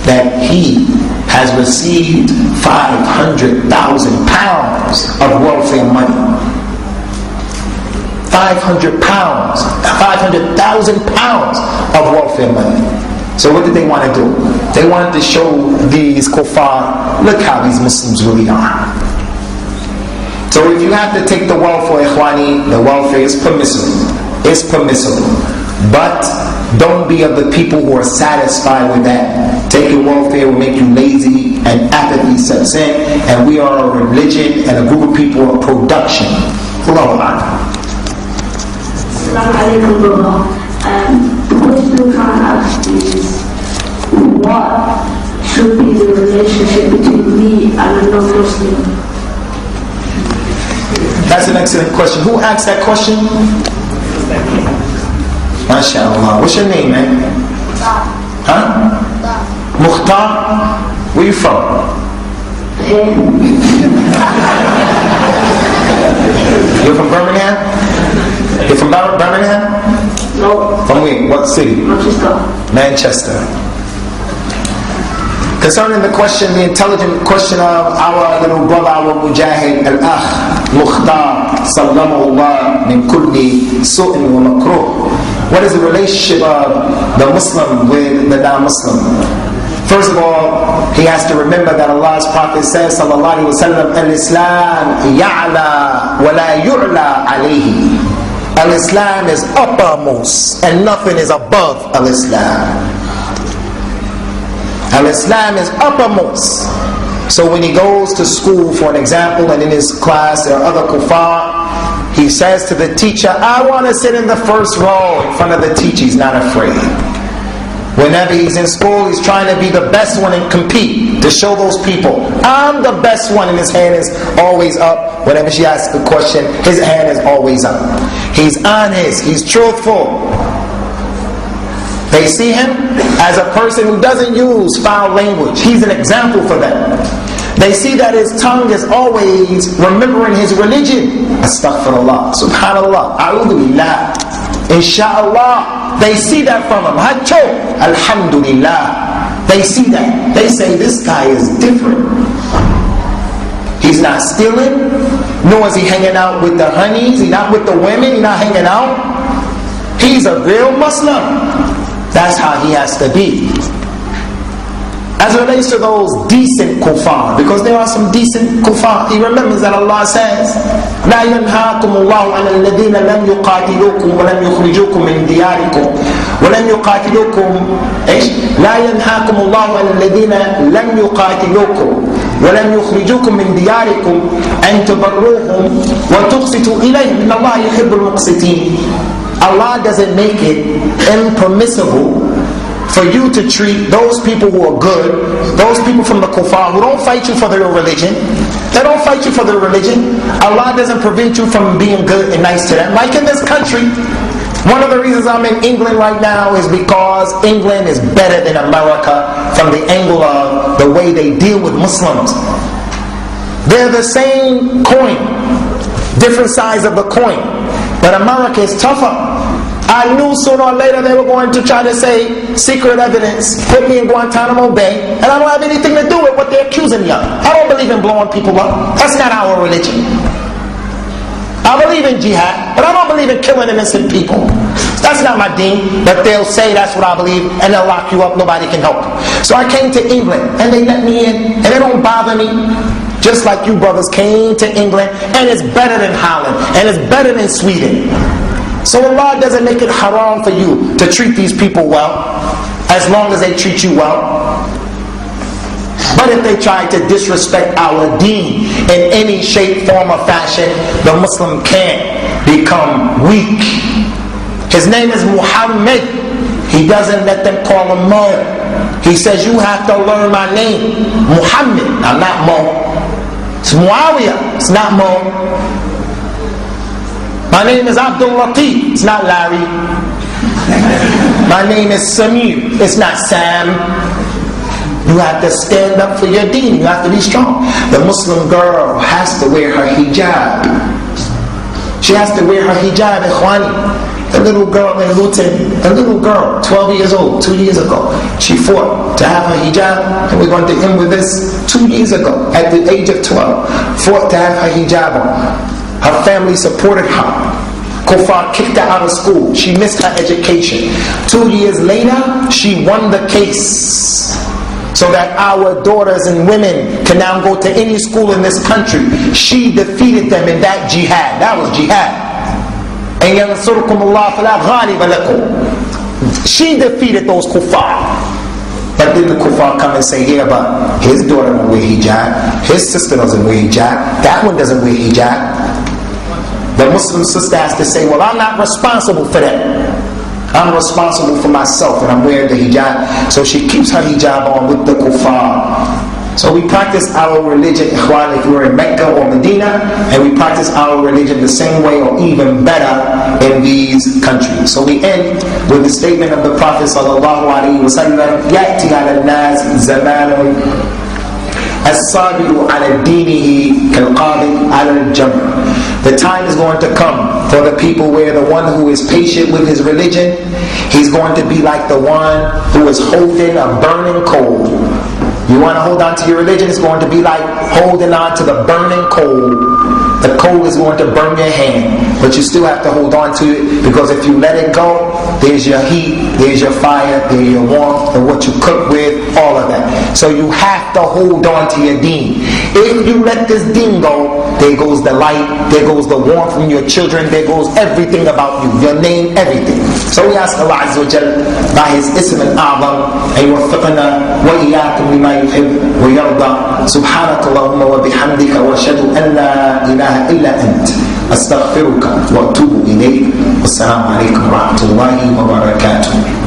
that he has received 500,000 pounds of welfare money. 500,000 pounds of welfare money. So what did they want to do? They wanted to show these kuffar, look how these Muslims really are. So if you have to take the welfare, ikhwani, the welfare is permissible. It's permissible. But don't be of the people who are satisfied with that. Taking welfare will make you lazy and apathy sets in. And we are a religion and a group of people of production. Allahu Akbar. Assalamu alaikum, brother. The question I'm trying to ask is, what should be the relationship between me and a non-Muslim? That's an excellent question. Who asked that question? MashaAllah. What's your name, man? Huh? Mukhtar? Where you from? You're from Birmingham? You're from Birmingham? No. From where? What city? Manchester. Manchester. Concerning the question, the intelligent question of our little brother, our mujahid, al-akh, Mukhtar, sallamahullah, min kulli su'in wa makruh. What is the relationship of the Muslim with the non-Muslim? First of all, he has to remember that Allah's Prophet says, sallallahu alayhi wa sallam, al-Islam ya'la wa la yu'la alayhi. Al-Islam is uppermost and nothing is above al-Islam. Al-Islam is uppermost. So when he goes to school, for an example, and in his class there are other kuffar, he says to the teacher, I want to sit in the first row in front of the teacher. He's not afraid. Whenever he's in school, he's trying to be the best one and compete to show those people, I'm the best one, and his hand is always up. Whenever she asks a question, his hand is always up. He's honest, he's truthful. They see him as a person who doesn't use foul language. He's an example for them. They see that his tongue is always remembering his religion. Astaghfirullah, subhanallah, a'udhu billah, insha'Allah. They see that from him. Hacho, alhamdulillah. They see that. They say, this guy is different. He's not stealing, nor is he hanging out with the honeys. He's not with the women. He's not hanging out. He's a real Muslim. That's how he has to be. As it relates to those decent kuffar, because there are some decent kuffar, he remembers that Allah says, لا ينهاكم الله عن الذين لم يقاتلوكم ولم يخرجوكم من دياركم ولم يقاتلوكم إيش؟ لا ينهاكم الله عن الذين لم يقاتلوكم ولم يخرجوكم من دياركم أن تبروهم وتقسطوا إليهم إن الله يحب المقسطين. Allah doesn't make it impermissible for you to treat those people who are good, those people from the kuffar who don't fight you for their religion. They don't fight you for their religion. Allah doesn't prevent you from being good and nice to them. Like in this country, One of the reasons I'm in England right now is because England is better than America from the angle of the way they deal with Muslims. They're the same coin, different sides of the coin, but America is tougher. I knew sooner or later they were going to try to say secret evidence, put me in Guantanamo Bay, and I don't have anything to do with what they're accusing me of. I don't believe in blowing people up. That's not our religion. I believe in jihad, but I don't believe in killing innocent people. That's not my deen, but they'll say that's what I believe, and they'll lock you up, nobody can help you. So I came to England, and they let me in, and they don't bother me. Just like you brothers came to England, and it's better than Holland, and it's better than Sweden. So Allah doesn't make it haram for you to treat these people well, as long as they treat you well. But if they try to disrespect our deen in any shape, form, or fashion, the Muslim can't become weak. His name is Muhammad. He doesn't let them call him Mo. He says, you have to learn my name. Muhammad. I'm not Mo. It's Muawiyah. It's not Mo. My name is Abdul Latif. It's not Larry. My name is Samir. It's not Sam. You have to stand up for your deen. You have to be strong. The Muslim girl has to wear her hijab. She has to wear her hijab, ikhwani. The little girl in Luton, a little girl, 12 years old, 2 years ago, she fought to have her hijab, and we're going to end with this 2 years ago, at the age of 12, fought to have her hijab on. Her family supported her. Kuffar kicked her out of school. She missed her education. 2 years later, she won the case, so that our daughters and women can now go to any school in this country. She defeated them in that jihad. That was jihad. And yansurukum Allah fala ghaliba lakum. She defeated those kuffar. But then the kuffar come and say, yeah, but his daughter doesn't wear hijab, his sister doesn't wear hijab, that one doesn't wear hijab. The Muslim sister has to say, well, I'm not responsible for that. I'm responsible for myself, and I'm wearing the hijab. So she keeps her hijab on with the kuffar. So we practice our religion, ikhwan, if we're in Mecca or Medina, and we practice our religion the same way or even better in these countries. So we end with the statement of the Prophet sallallahu alaihi wasallam, يَأْتِي عَلَى النَّاسِ زَمَانٌ الصَّابِرُ عَلَى دِينِهِ كَالْقَابِضِ عَلَى الْجَمْرِ. The time is going to come for the people where the one who is patient with his religion, he's going to be like the one who is holding a burning coal. You want to hold on to your religion, it's going to be like holding on to the burning coal. The coal is going to burn your hand, but you still have to hold on to it, because if you let it go, there's your heat, there's your fire, there's your warmth, and what you cook with, all of that. So you have to hold on to your deen. If you let this deen go, there goes the light, there goes the warmth from your children, there goes everything about you, your name, everything. So we ask Allah Azza wa Jal by His Ism al-A'zam and yuwaffiqna wa iyyakum lima yuhib wa yarda. Subhanaka Allahumma wa bihamdika wa ashhadu an la ilaha illa ant astaghfiruka wa atubu ilayk. Wassalamu alaikum wa rahmatullahi wa barakatuh.